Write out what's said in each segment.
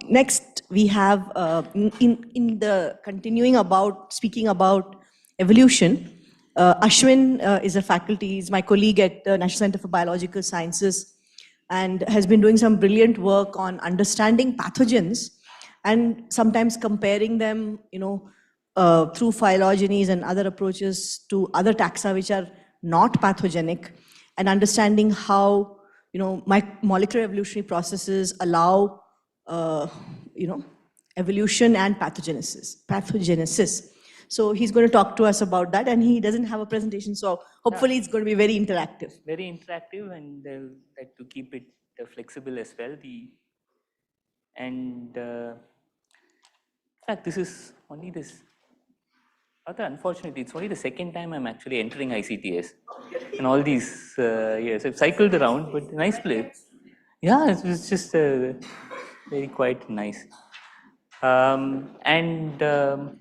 Next, we have, in the continuing about, speaking about evolution, Ashwin is a faculty, he's my colleague at the National Center for Biological Sciences, and has been doing some brilliant work on understanding pathogens and sometimes comparing them, through phylogenies and other approaches to other taxa which are not pathogenic, and understanding how, molecular evolutionary processes allow, evolution and pathogenesis. So he's going to talk to us about that, and he doesn't have a presentation, so hopefully it's going to be very interactive. Very interactive, and they'll like to keep it flexible as well. In fact, this is only this. Unfortunately, it's only the second time I'm actually entering ICTS in all these years. I've cycled around, but nice place. Yeah, it's just very quite nice. One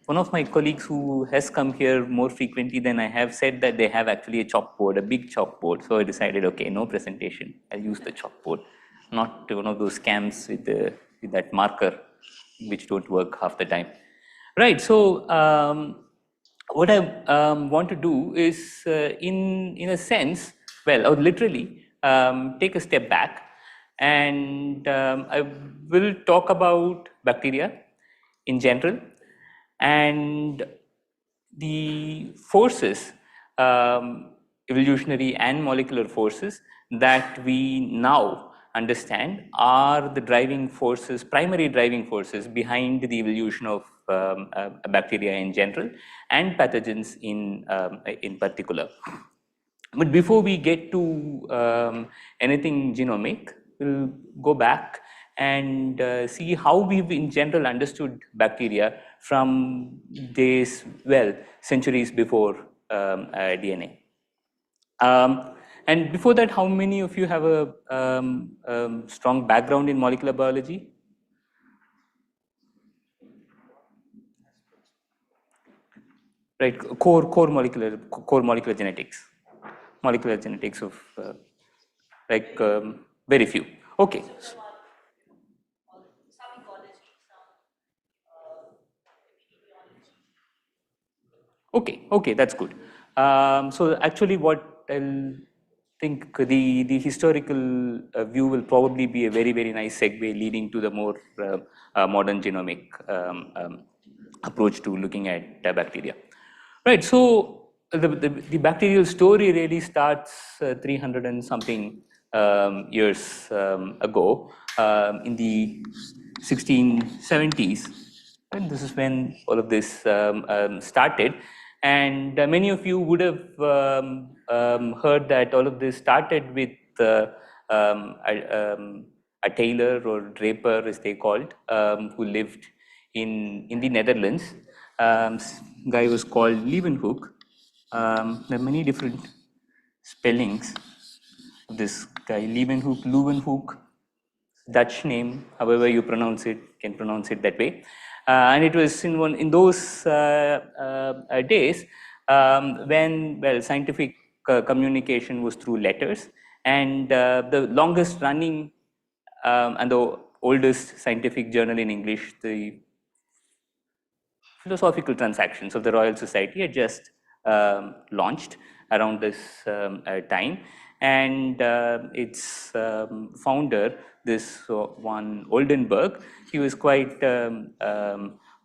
of my colleagues who has come here more frequently than I have said that they have actually a chalkboard, a big chalkboard. So I decided, okay, no presentation. I'll use the chalkboard, not one of those scams with that marker, which don't work half the time. Right. So what I want to do is, in a sense, well, I would literally take a step back, and I will talk about bacteria in general and the forces, evolutionary and molecular forces, that we now understand are the driving forces, primary driving forces behind the evolution of bacteria in general and pathogens in particular. But before we get to anything genomic, we'll go back and see how we've in general understood bacteria from days, well, centuries before DNA. And before that, how many of you have a strong background in molecular biology? Right, core molecular genetics of very few. Okay. Okay, that's good. So actually, what I'll think the historical view will probably be a very, very nice segue leading to the more modern genomic approach to looking at bacteria. Right. So the bacterial story really starts 300 and something years ago, in the 1670s. And this is when all of this started. And many of you would have heard that all of this started with a tailor or draper, as they called, who lived in the Netherlands. Guy was called Leeuwenhoek. There are many different spellings of this guy, Leeuwenhoek, Dutch name, however you pronounce it, can pronounce it that way. And it was in those days when, well, scientific communication was through letters, and the longest running and the oldest scientific journal in English, the Philosophical Transactions of the Royal Society, had just launched around this time, and its founder, this one Oldenburg, he was quite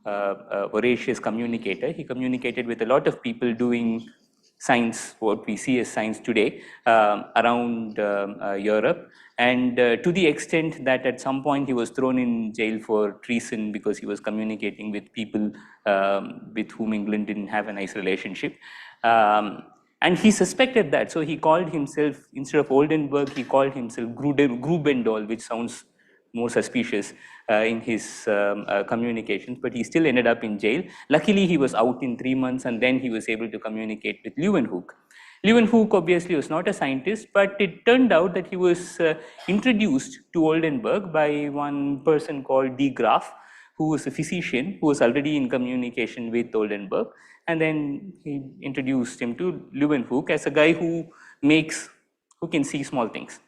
voracious communicator. He communicated with a lot of people doing science, what we see as science today, around Europe, and to the extent that at some point he was thrown in jail for treason because he was communicating with people with whom England didn't have a nice relationship. And he suspected that, so he called himself, instead of Oldenburg, he called himself Grubendol, which sounds more suspicious in his communications, but he still ended up in jail. Luckily, he was out in 3 months, and then he was able to communicate with Leeuwenhoek. Leeuwenhoek obviously was not a scientist, but it turned out that he was introduced to Oldenburg by one person called de Graaf, who was a physician who was already in communication with Oldenburg, and then he introduced him to Leeuwenhoek as a guy who can see small things.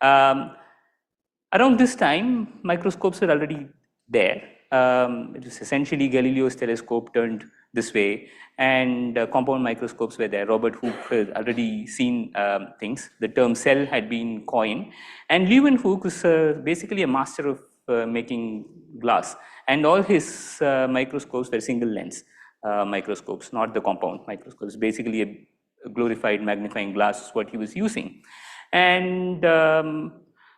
Around this time, microscopes were already there. It was essentially Galileo's telescope turned this way, and compound microscopes were there. Robert Hooke had already seen things. The term cell had been coined, and Leeuwenhoek was basically a master of making glass, and all his microscopes were single lens microscopes, not the compound microscopes. Basically, a glorified magnifying glass is what he was using, and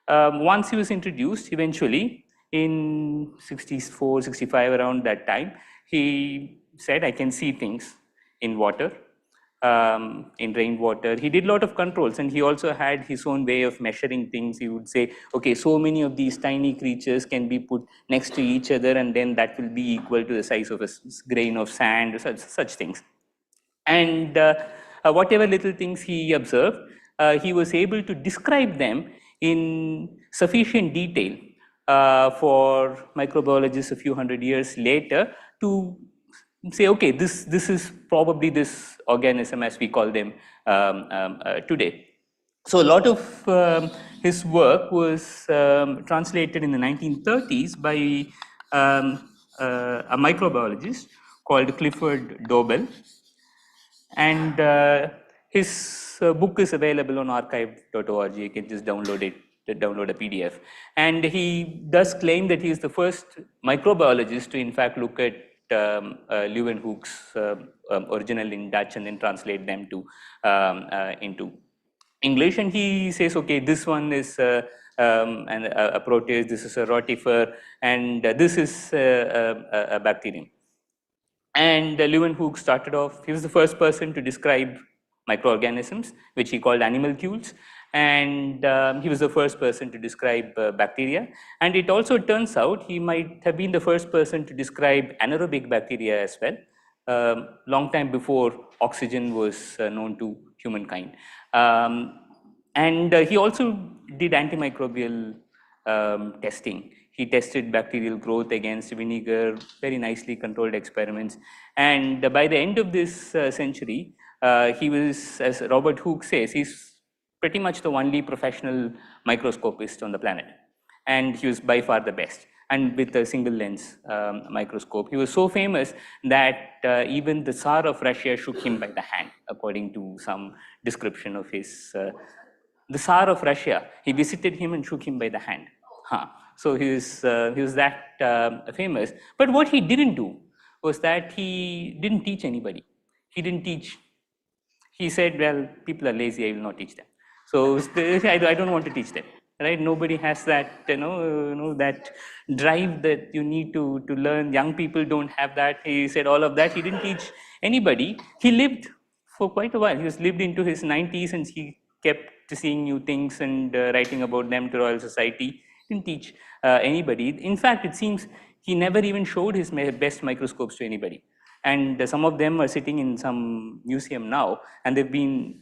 once he was introduced, eventually in 64, 65, around that time, he said, I can see things in water, in rainwater. He did a lot of controls, and he also had his own way of measuring things. He would say, okay, so many of these tiny creatures can be put next to each other, and then that will be equal to the size of a grain of sand, such things. And whatever little things he observed, he was able to describe them in sufficient detail for microbiologists a few hundred years later to say, okay, this is probably this organism as we call them today. So a lot of his work was translated in the 1930s by a microbiologist called Clifford Dobell, and his book is available on archive.org. You can just download it, download a PDF. And he does claim that he is the first microbiologist to in fact look at Leeuwenhoek's original in Dutch and then translate them to into English. And he says, okay, this one is a protease, this is a rotifer, and this is a bacterium. And Leeuwenhoek started off, he was the first person to describe microorganisms, which he called animalcules. And he was the first person to describe bacteria. And it also turns out he might have been the first person to describe anaerobic bacteria as well, long time before oxygen was known to humankind. And he also did antimicrobial testing. He tested bacterial growth against vinegar, very nicely controlled experiments. And by the end of this century, he was, as Robert Hooke says, he's pretty much the only professional microscopist on the planet. And he was by far the best. And with a single lens microscope, he was so famous that even the Tsar of Russia shook him by the hand, according to some description of his. The Tsar of Russia, he visited him and shook him by the hand. Huh. So he was that famous. But what he didn't do was that he didn't teach anybody. He didn't teach. He said, well, people are lazy, I will not teach them. So I don't want to teach them, right? Nobody has that, that drive that you need to learn. Young people don't have that. He said all of that. He didn't teach anybody. He lived for quite a while. He was lived into his 90s, and he kept seeing new things and writing about them to Royal Society. Didn't teach anybody. In fact, it seems he never even showed his best microscopes to anybody. And some of them are sitting in some museum now, and they've been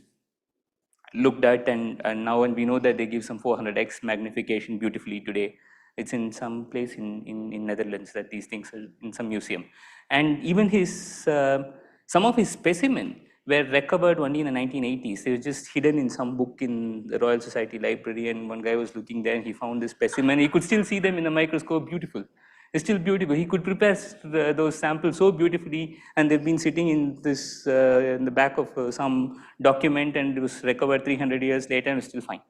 looked at, and now, and we know that they give some 400x magnification beautifully today. It's in some place in Netherlands that these things are in some museum. And even his, some of his specimen were recovered only in the 1980s. They were just hidden in some book in the Royal Society library, and one guy was looking there and he found this specimen. He could still see them in the microscope, beautiful. It's still beautiful. He could prepare those samples so beautifully, and they've been sitting in this in the back of some document, and it was recovered 300 years later and it's still fine.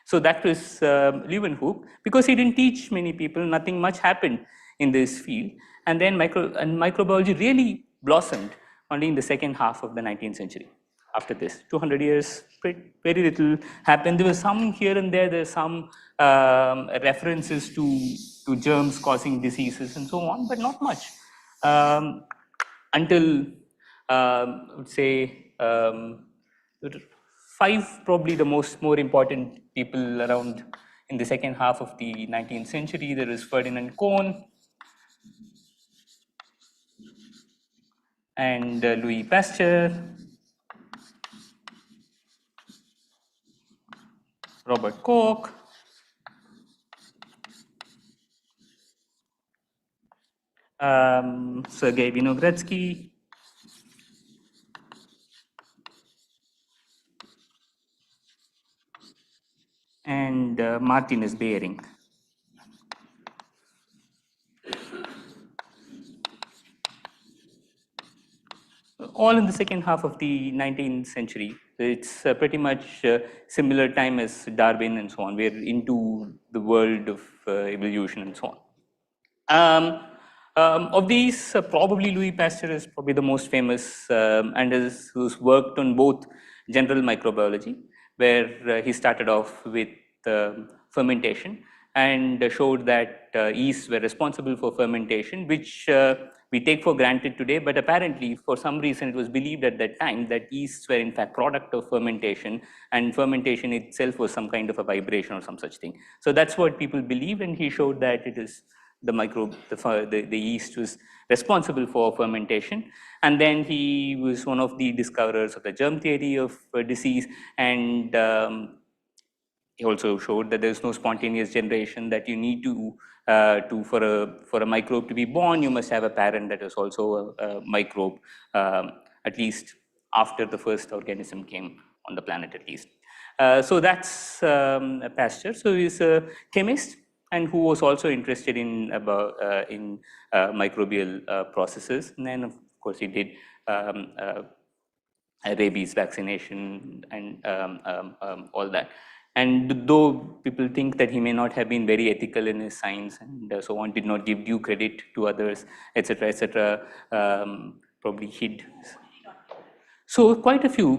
So that was Leeuwenhoek, because he didn't teach many people. Nothing much happened in this field, and then microbiology really blossomed only in the second half of the 19th century. After this, 200 years, very little happened. There was some here and there. There's some references to germs causing diseases and so on, but not much. Until, I would say, five probably the more important people around in the second half of the 19th century. There is Ferdinand Kohn and Louis Pasteur, Robert Koch, Sergei Vinogradsky, and Martinus Behring. all in the second half of the 19th century. It's pretty much similar time as Darwin and so on. We're into the world of evolution and so on. Of these, probably Louis Pasteur is probably the most famous and who's worked on both general microbiology, where he started off with fermentation and showed that yeasts were responsible for fermentation, which we take for granted today, but apparently for some reason it was believed at that time that yeasts were in fact product of fermentation, and fermentation itself was some kind of a vibration or some such thing. So that's what people believed, and he showed that it is the microbe, the yeast was responsible for fermentation. And then he was one of the discoverers of the germ theory of disease, and he also showed that there's no spontaneous generation, that you need to for a microbe to be born, you must have a parent that is also a microbe, at least after the first organism came on the planet at least. So that's Pasteur. So he's a chemist and who was also interested in microbial processes. And then of course he did rabies vaccination and all that. And though people think that he may not have been very ethical in his science and so on, did not give due credit to others, etc., probably hid. So quite a few.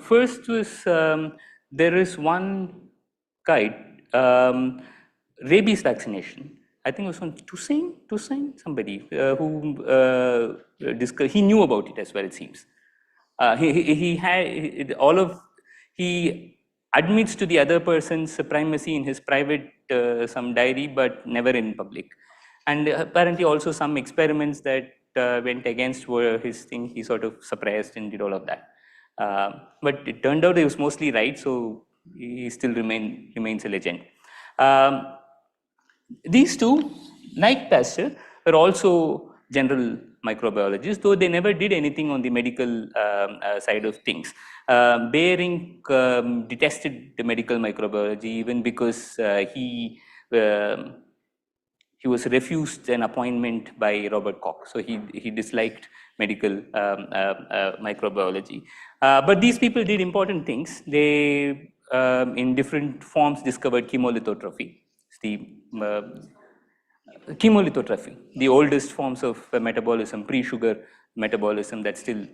First was there is one guide, rabies vaccination. I think it was on Toussaint, somebody who he knew about it as well, it seems. He had he admits to the other person's primacy in his private some diary, but never in public. And apparently also some experiments that went against were his thing, he sort of suppressed and did all of that. But it turned out he was mostly right, so he still remains a legend. These two, like Pasteur, were also general microbiologists, though they never did anything on the medical side of things. Behring detested the medical microbiology even because he was refused an appointment by Robert Koch, so he disliked medical microbiology. But these people did important things. They, in different forms, discovered chemolithotrophy. Chemolithotrophy, the oldest forms of metabolism, pre-sugar metabolism that still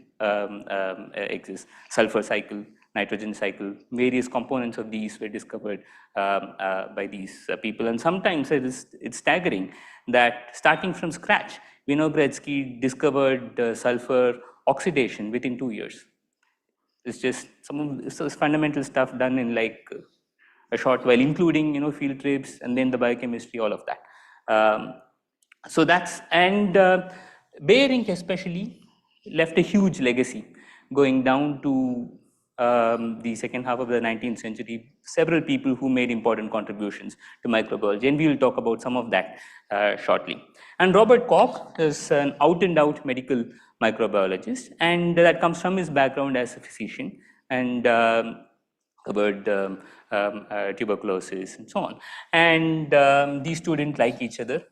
exists. Sulfur cycle, nitrogen cycle, various components of these were discovered by these people. And sometimes it's staggering that starting from scratch, Winogradsky discovered sulfur oxidation within 2 years. It's just some of this fundamental stuff done in like a short while, including field trips and then the biochemistry, all of that. So that's, and Behring especially left a huge legacy going down to the second half of the 19th century, several people who made important contributions to microbiology, and we will talk about some of that shortly. And Robert Koch is an out-and-out medical microbiologist, and that comes from his background as a physician, and covered tuberculosis and so on. And these two didn't like each other.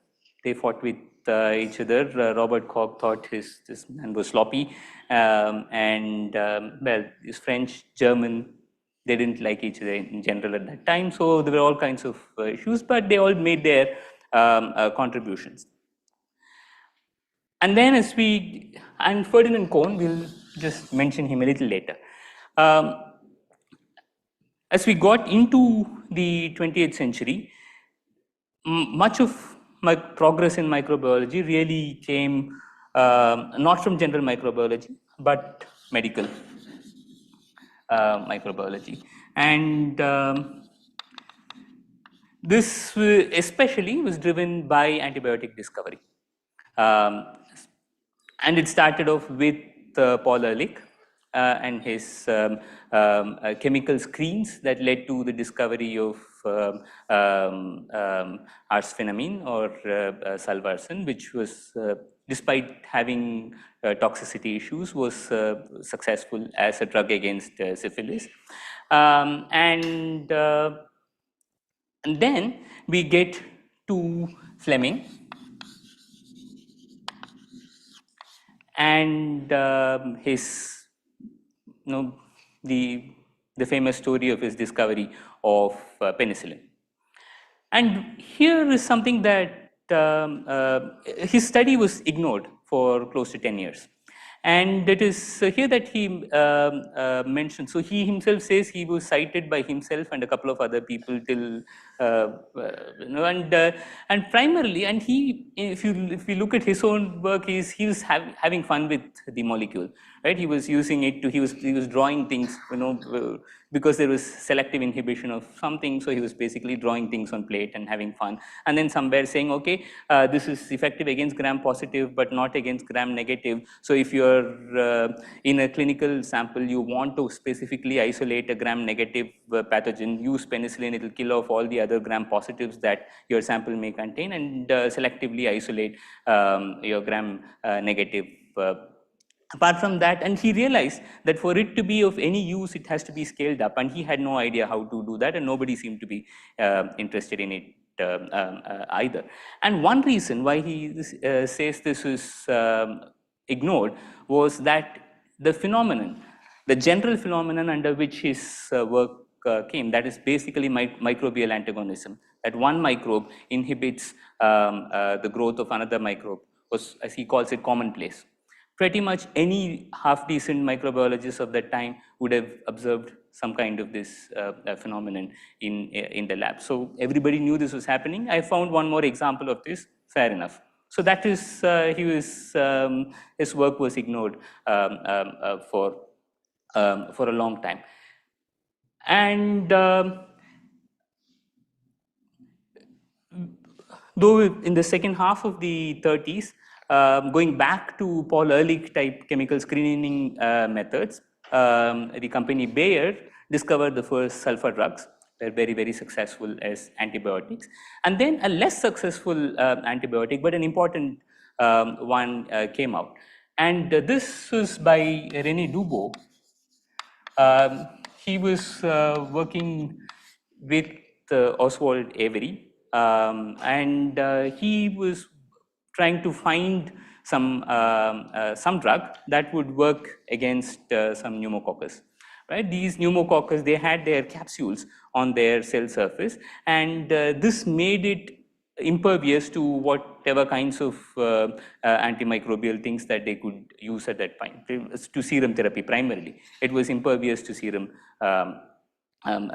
They fought with each other. Robert Koch thought this man was sloppy, well, he's French, German, they didn't like each other in general at that time. So there were all kinds of issues, but they all made their contributions. And then and Ferdinand Kohn, we'll just mention him a little later. As we got into the 20th century, much of my progress in microbiology really came not from general microbiology, but medical microbiology. And this especially was driven by antibiotic discovery. And it started off with Paul Ehrlich and his chemical screens that led to the discovery of arsphenamine or salvarsan, which was, despite having toxicity issues, was successful as a drug against syphilis. And then we get to Fleming. and his, the famous story of his discovery of penicillin. And here is something that his study was ignored for close to 10 years. And it is here that he mentioned, so he himself says he was cited by himself and a couple of other people till, and primarily, and he, if you look at his own work, he was having fun with the molecule, right? He was using it to, he was drawing things, because there was selective inhibition of something, so he was basically drawing things on plate and having fun. And then somewhere saying, okay, this is effective against gram positive, but not against gram negative. So if you're in a clinical sample, you want to specifically isolate a gram negative pathogen, use penicillin, it'll kill off all the other gram positives that your sample may contain, and selectively isolate your gram negative. Apart from that, and he realized that for it to be of any use, it has to be scaled up, and he had no idea how to do that, and nobody seemed to be interested in it either. And one reason why he says this is ignored was that the phenomenon, the general phenomenon under which his work came, that is basically microbial antagonism, that one microbe inhibits the growth of another microbe, was, as he calls it, commonplace. Pretty much any half-decent microbiologist of that time would have observed some kind of this phenomenon in the lab. So everybody knew this was happening. I found one more example of this, fair enough. So that is, his work was ignored for a long time. And though in the second half of the 30s, going back to Paul Ehrlich type chemical screening methods, the company Bayer discovered the first sulfur drugs. They're very, very successful as antibiotics. And then a less successful antibiotic, but an important one came out. And this was by René Dubos. He was working with Oswald Avery, and he was trying to find some drug that would work against some pneumococcus. Right? These pneumococcus, they had their capsules on their cell surface, and this made it impervious to whatever kinds of antimicrobial things that they could use at that point, to serum therapy primarily. It was impervious to serum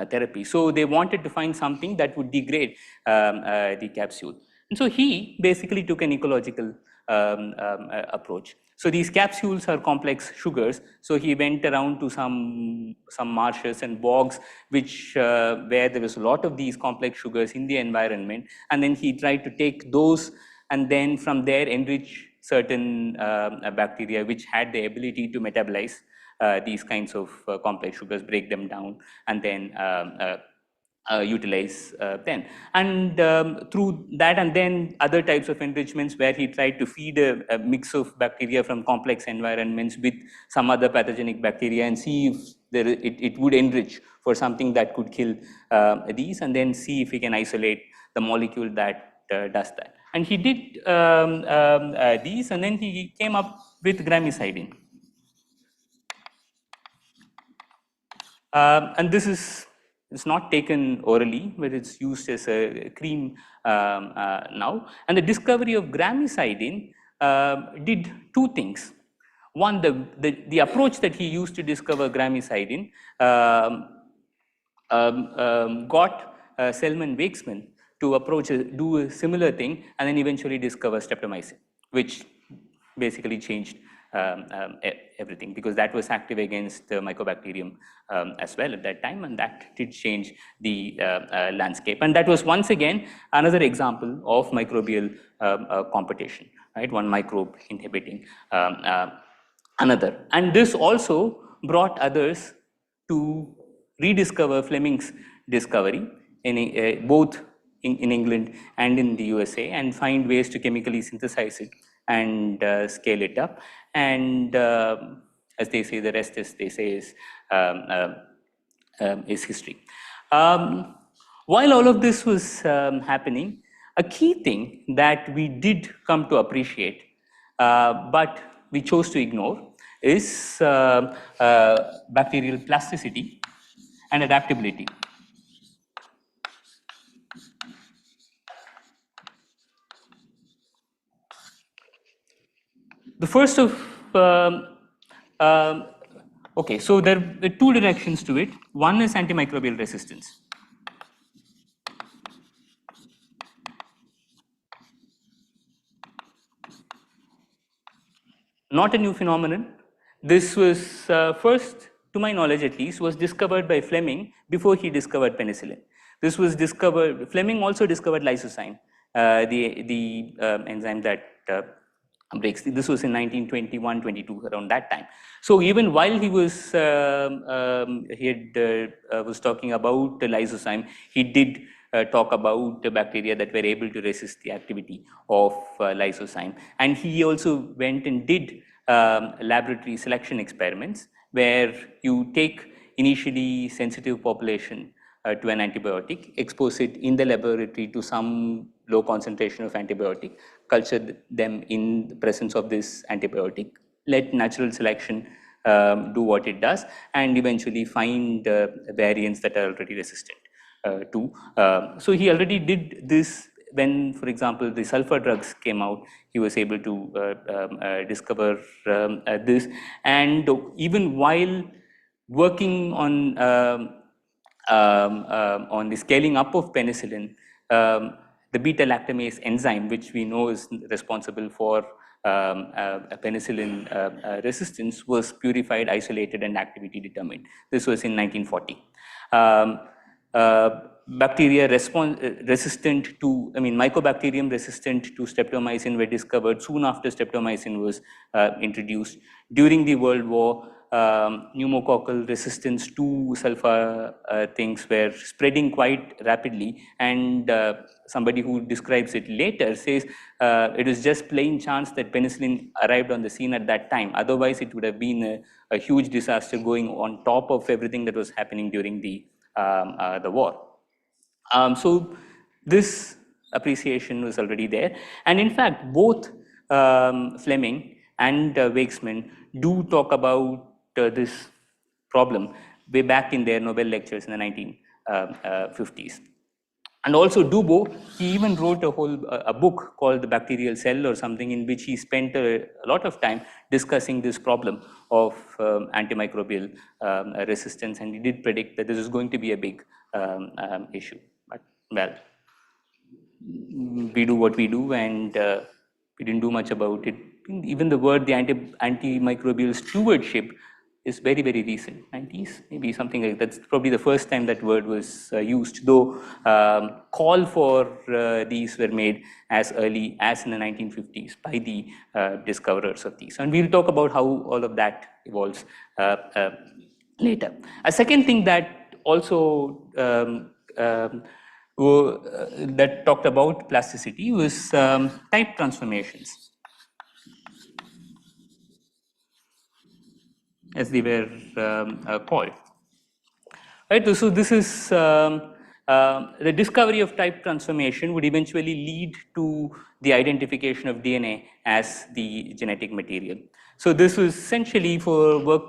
therapy. So they wanted to find something that would degrade the capsule. And so he basically took an ecological approach. So these capsules are complex sugars. So he went around to some marshes and bogs, which where there was a lot of these complex sugars in the environment, and then he tried to take those and then from there enrich certain bacteria which had the ability to metabolize these kinds of complex sugars, break them down, and then utilize them. And through that, and then other types of enrichments where he tried to feed a mix of bacteria from complex environments with some other pathogenic bacteria and see if it would enrich for something that could kill these, and then see if he can isolate the molecule that does that. And he did these, and then he came up with gramicidin. And this is, it's not taken orally, but it's used as a cream now. And the discovery of gramicidin did two things. One, the approach that he used to discover gramicidin got Selman Wakeman to do a similar thing, and then eventually discover streptomycin, which basically changed everything, because that was active against the mycobacterium as well at that time, and that did change the landscape. And that was once again another example of microbial competition, right? One microbe inhibiting another. And this also brought others to rediscover Fleming's discovery in both in England and in the USA, and find ways to chemically synthesize it and scale it up. And as they say, the rest is, they say, is history. While all of this was happening, a key thing that we did come to appreciate, but we chose to ignore is bacterial plasticity and adaptability. The first of, okay, so there are two directions to it. One is antimicrobial resistance. Not a new phenomenon. This was first, to my knowledge at least, was discovered by Fleming before he discovered penicillin. This was discovered, Fleming also discovered lysozyme, the enzyme that breaks. This was in 1921, 22, around that time. So even while he was was talking about the lysozyme, he did talk about the bacteria that were able to resist the activity of lysozyme. And he also went and did laboratory selection experiments where you take initially sensitive population to an antibiotic, expose it in the laboratory to some low concentration of antibiotic, culture them in the presence of this antibiotic, let natural selection do what it does, and eventually find variants that are already resistant to. So he already did this when, for example, the sulfur drugs came out. He was able to discover this, and even while working on the scaling up of penicillin, the beta lactamase enzyme, which we know is responsible for penicillin resistance, was purified, isolated, and activity determined. This was in 1940. Bacteria resistant to, mycobacterium resistant to streptomycin were discovered soon after streptomycin was introduced. During the World War, pneumococcal resistance to sulfur things were spreading quite rapidly, and somebody who describes it later says it was just plain chance that penicillin arrived on the scene at that time. Otherwise, it would have been a huge disaster going on top of everything that was happening during the war. So this appreciation was already there, and in fact, both Fleming and Weichmann do talk about this problem way back in their Nobel lectures in the 1950s. And also Dubos, he even wrote a book called The Bacterial Cell or something, in which he spent a lot of time discussing this problem of antimicrobial resistance, and he did predict that this is going to be a big issue. But well, we do what we do, and we didn't do much about it. Even the word, the antimicrobial stewardship, is very, very recent, 90s, maybe something like that. That's probably the first time that word was used, though call for these were made as early as in the 1950s by the discoverers of these. And we'll talk about how all of that evolves later. A second thing that also that talked about plasticity was type transformations, as they were called. Right, so this is the discovery of type transformation would eventually lead to the identification of DNA as the genetic material. So this was essentially for work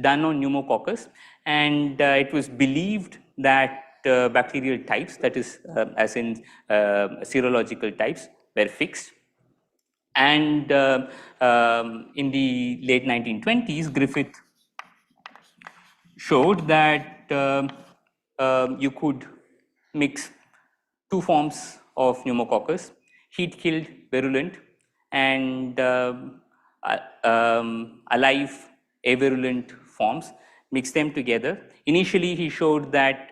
done on pneumococcus, and it was believed that bacterial types, that is, as in serological types, were fixed. And in the late 1920s, Griffith showed that you could mix two forms of pneumococcus, heat-killed virulent and alive avirulent forms, mix them together. Initially, he showed that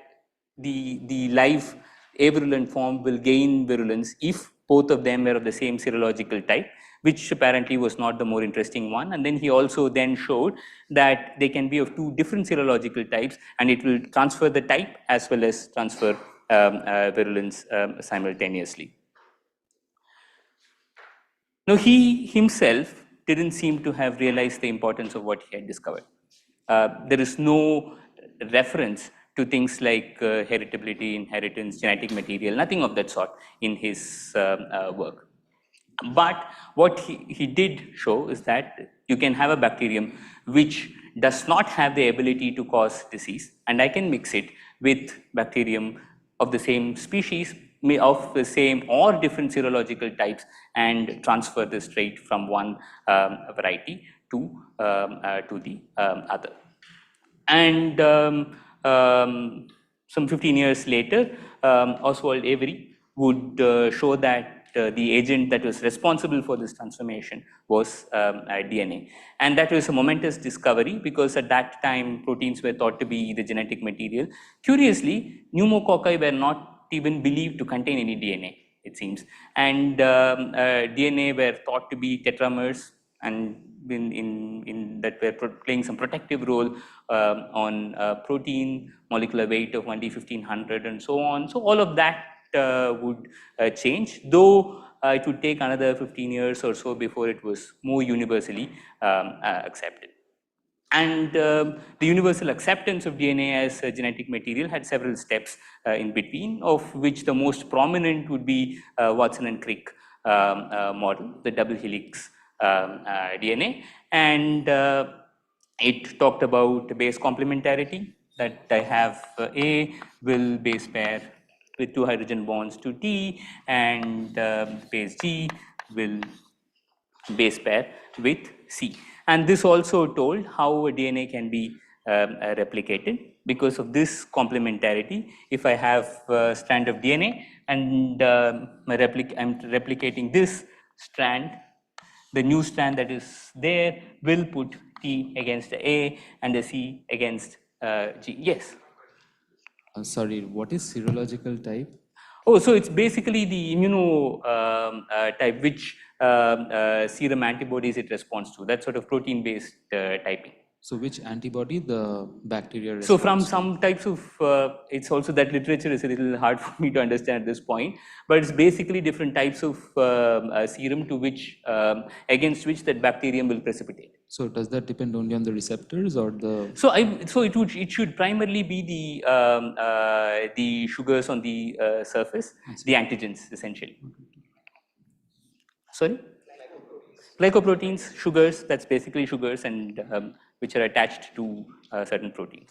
the live avirulent form will gain virulence if both of them were of the same serological type, which apparently was not the more interesting one. And then he also then showed that they can be of two different serological types, and it will transfer the type as well as transfer virulence simultaneously. Now, he himself didn't seem to have realized the importance of what he had discovered. There is no reference to things like heritability, inheritance, genetic material, nothing of that sort in his work. But what he did show is that you can have a bacterium which does not have the ability to cause disease, and I can mix it with bacterium of the same species, of the same or different serological types, and transfer this trait from one variety to the other. And some 15 years later, Oswald Avery would show that the agent that was responsible for this transformation was DNA. And that was a momentous discovery because at that time proteins were thought to be the genetic material. Curiously, pneumococci were not even believed to contain any DNA, it seems. And DNA were thought to be tetramers, and in that were playing some protective role on protein, molecular weight of 1D1500 and so on. So all of that would change, though it would take another 15 years or so before it was more universally accepted. And the universal acceptance of DNA as a genetic material had several steps in between, of which the most prominent would be Watson and Crick model, the double helix DNA. And it talked about base complementarity, that I have A will base pair with 2 hydrogen bonds to T, and base G will base pair with C. And this also told how a DNA can be replicated. Because of this complementarity, if I have a strand of DNA and I'm replicating this strand, the new strand that is there will put T against the A and the C against G. Yes? Sorry, what is serological type? Oh, so it's basically the immuno type, which serum antibodies it responds to. That sort of protein-based typing. So which antibody the bacteria responds So from to? some types of, it's also that literature is a little hard for me to understand at this point, but it's basically different types of serum to which, against which that bacterium will precipitate. So does that depend only on the receptors or the? So it should primarily be the sugars on the surface, the antigens essentially. Sorry? Glycoproteins, sugars, that's basically sugars, and which are attached to certain proteins.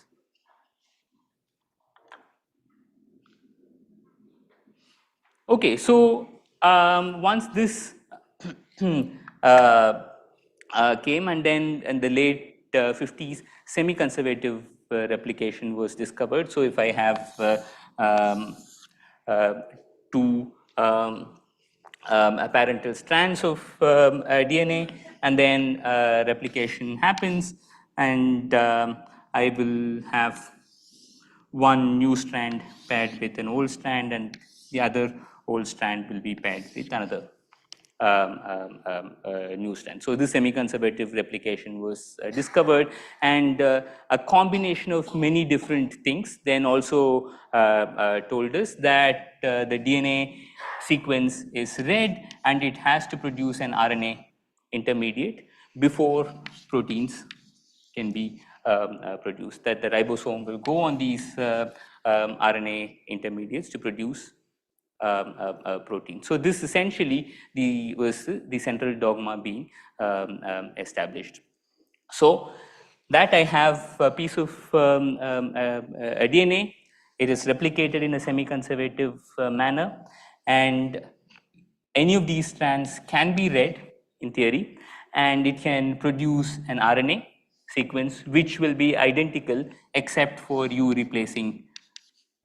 Okay, so once this came, and then in the late 50s, semi-conservative replication was discovered. So if I have two parental strands of DNA, and then replication happens, and I will have one new strand paired with an old strand, and the other old strand will be paired with another new strand. So this semi-conservative replication was discovered, and a combination of many different things then also told us that the DNA sequence is read, and it has to produce an RNA intermediate before proteins can be produced, that the ribosome will go on these RNA intermediates to produce protein. So this essentially was the central dogma being established. So that I have a piece of a DNA, it is replicated in a semi-conservative manner, and any of these strands can be read in theory, and it can produce an RNA sequence which will be identical except for you replacing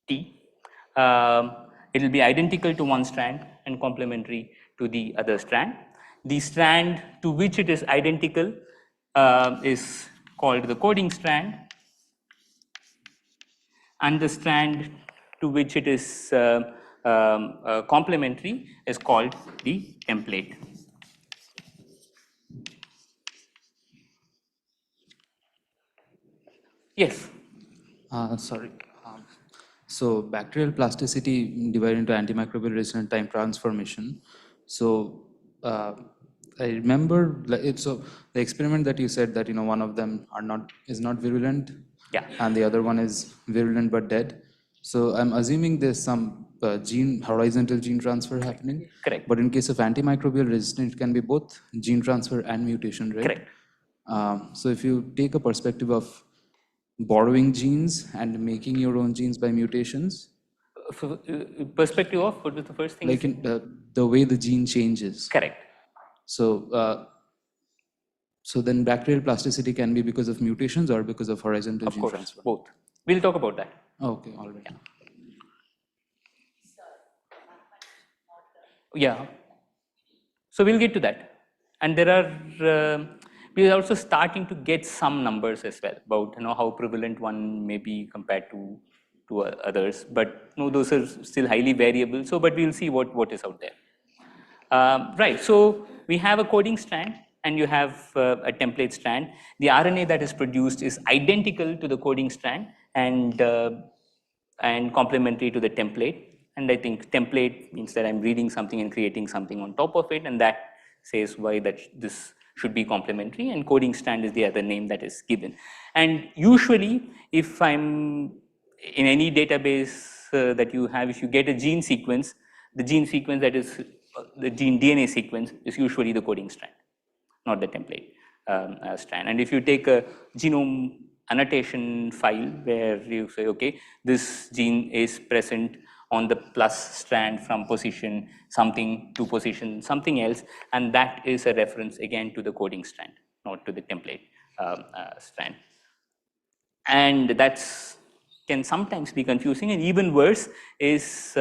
T. It will be identical to one strand and complementary to the other strand. The strand to which it is identical is called the coding strand, and the strand to which it is complementary is called the template. Yes. Sorry. So bacterial plasticity divided into antimicrobial resistant time transformation. So I remember so the experiment that you said that one of them is not virulent, Yeah. and the other one is virulent but dead. So I'm assuming there's some horizontal gene transfer happening. Correct. But in case of antimicrobial resistance, it can be both gene transfer and mutation, right? Correct. So if you take a perspective of borrowing genes and making your own genes by mutations, Perspective of, what was the first thing? like in the way the gene changes. Correct. So, so then bacterial plasticity can be because of mutations or because of horizontal Of gene course, transfer. both. We'll talk about that. Okay, all right. Yeah. So we'll get to that. And there are, we are also starting to get some numbers as well about how prevalent one may be compared to others. But no, those are still highly variable. So, but we'll see what is out there. Right. So we have a coding strand and you have a template strand. The RNA that is produced is identical to the coding strand and complementary to the template. And I think template means that I'm reading something and creating something on top of it, and that says why that this should be complementary, and coding strand is the other name that is given. And usually, if I'm in any database that you have, if you get a gene sequence, the gene sequence that is the gene DNA sequence is usually the coding strand, not the template strand. And if you take a genome annotation file where you say, okay, this gene is present on the plus strand from position something to position something else, and that is a reference again to the coding strand, not to the template strand. And that's can sometimes be confusing, and even worse is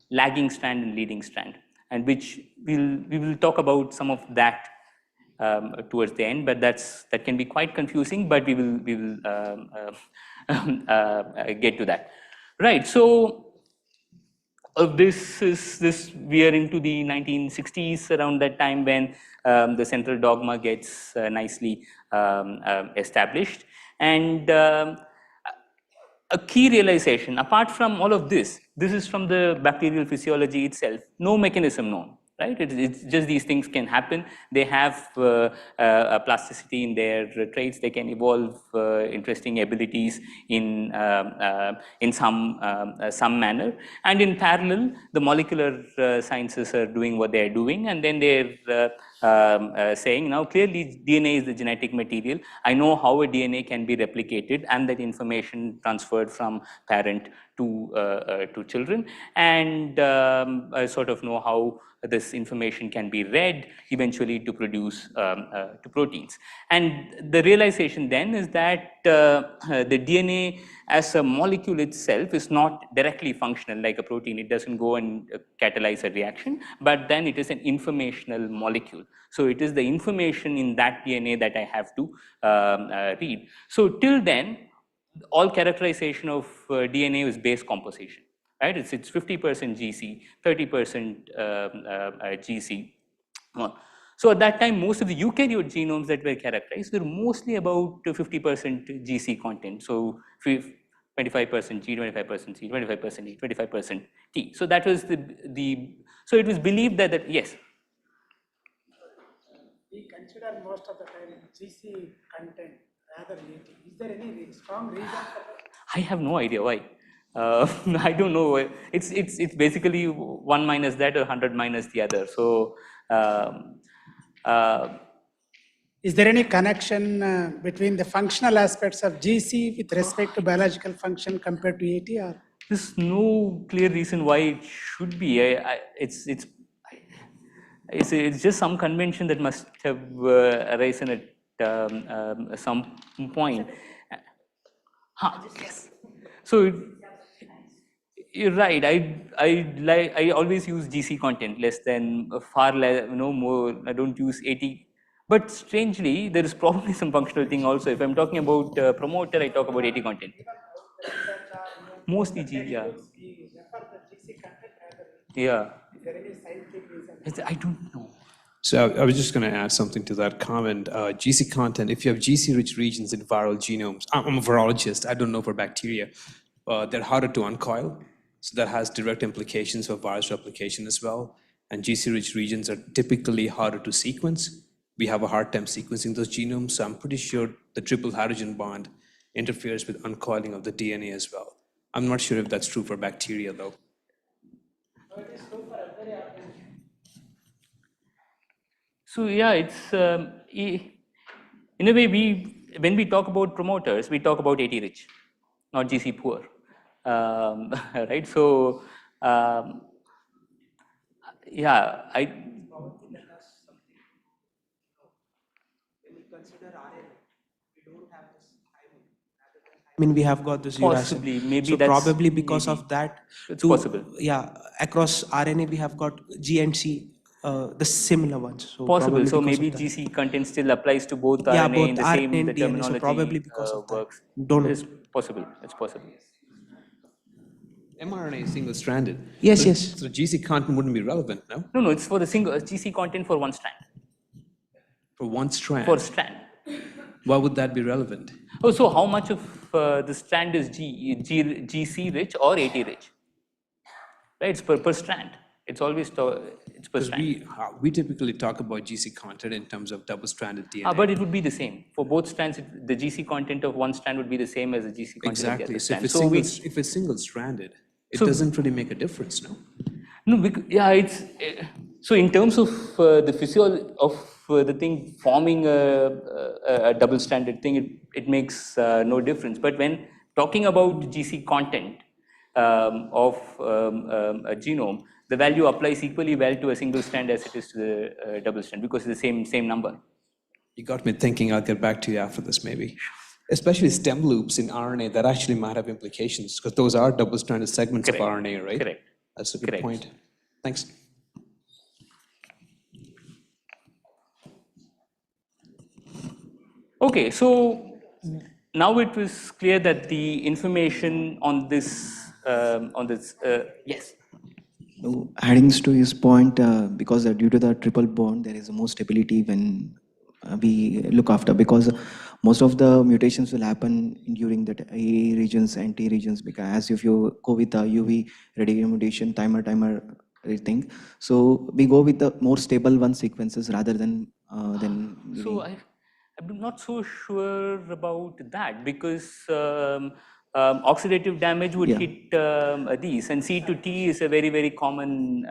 lagging strand and leading strand, and which we will talk about some of that towards the end, but that can be quite confusing, but we will get to that. Right, so we are into the 1960s, around that time when the central dogma gets nicely established. And a key realization, apart from all of this is from the bacterial physiology itself, no mechanism known, right? It's just these things can happen. They have a plasticity in their traits. They can evolve interesting abilities in some manner. And in parallel, the molecular sciences are doing what they're doing, and then they're saying, now clearly DNA is the genetic material. I know how a DNA can be replicated and that information transferred from parent to children, and I sort of know how this information can be read eventually to produce to proteins. And the realization then is that the DNA as a molecule itself is not directly functional like a protein. It doesn't go and catalyze a reaction, but then it is an informational molecule. So it is the information in that DNA that I have to read. So till then, all characterization of DNA is base composition, right? It's 50% GC, 30% GC. So at that time, most of the eukaryote genomes that were characterized were mostly about 50% GC content. So 25% G, 25% C, 25% E, 25% T. So that was so it was believed that yes. We consider most of the time GC content rather ET. Is there any strong reason for that? I have no idea why. I don't know. It's basically one minus that or 100 minus the other. So. Is there any connection between the functional aspects of GC with respect to biological function compared to AT? Or? There's no clear reason why it should be. It's just some convention that must have arisen at some point. Yes. So you're right. I always use GC content less than far less, more. I don't use AT. But strangely, there is probably some functional thing also. If I'm talking about promoter, I talk about AT content. Mostly G, yeah. Yeah. I don't know. So I was just going to add something to that comment. GC content, if you have GC-rich regions in viral genomes, I'm a virologist, I don't know for bacteria, they're harder to uncoil. So that has direct implications for virus replication as well. And GC-rich regions are typically harder to sequence. We have a hard time sequencing those genomes, so I'm pretty sure the triple hydrogen bond interferes with uncoiling of the DNA as well. I'm not sure if that's true for bacteria though. So yeah, it's in a way when we talk about promoters, we talk about AT rich, not GC poor, right? So yeah, I mean, we have got this uracil. possibly maybe So that's probably because maybe of that, it's to possible. yeah, across RNA we have got G and C, the similar ones. So Possible. probably So because maybe of that. GC content still applies to both Yeah, RNA in both the RNA same, the and DNA. So terminology probably because of that. works. Don't It's know. possible. It's possible. mRNA is single-stranded. Yes, So, yes. so GC content wouldn't be relevant, no? No, it's for the single GC content for one strand. For one strand. For strand. Why would that be relevant? Oh, so how much of the strand is GC rich or AT rich? Right, it's per strand. It's always it's per Because strand. we typically talk about GC content in terms of double-stranded DNA. But it would be the same. For both strands, the GC content of one strand would be the same as the GC content Exactly. of the other So strand. if it's single-stranded, it So- doesn't really make a difference, no? No, yeah, it's so in terms of the physiology of the thing forming a double-stranded thing, it makes no difference. But when talking about GC content of a genome, the value applies equally well to a single strand as it is to the double strand because it's the same number. You got me thinking. I'll get back to you after this, maybe. Especially stem loops in RNA that actually might have implications because those are double-stranded segments Correct. of RNA, right? Correct. That's a good Correct. point. Thanks. Okay, so now it was clear that the information on this, yes. No, adding to his point, because due to the triple bond, there is more stability when we look after, because most of the mutations will happen during the A regions and T regions, because as if you go with the UV radiation mutation, timer, everything. So we go with the more stable one sequences rather than So I'm not so sure about that because oxidative damage would Yeah. hit these, and C to T is a very, very common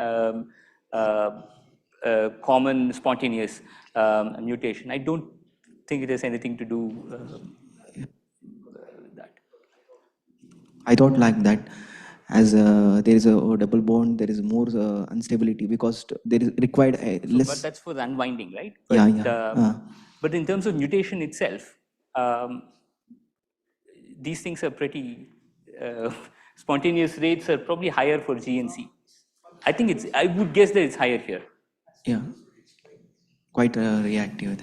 common spontaneous mutation. I don't think it has anything to do with that. I thought like that, as there is a double bond, there is more instability because there is required So, less. but that's for the unwinding, right? Yeah, But, yeah. but in terms of mutation itself, these things are pretty spontaneous rates are probably higher for G and C. I think I would guess that it's higher here. Yeah, quite reactive.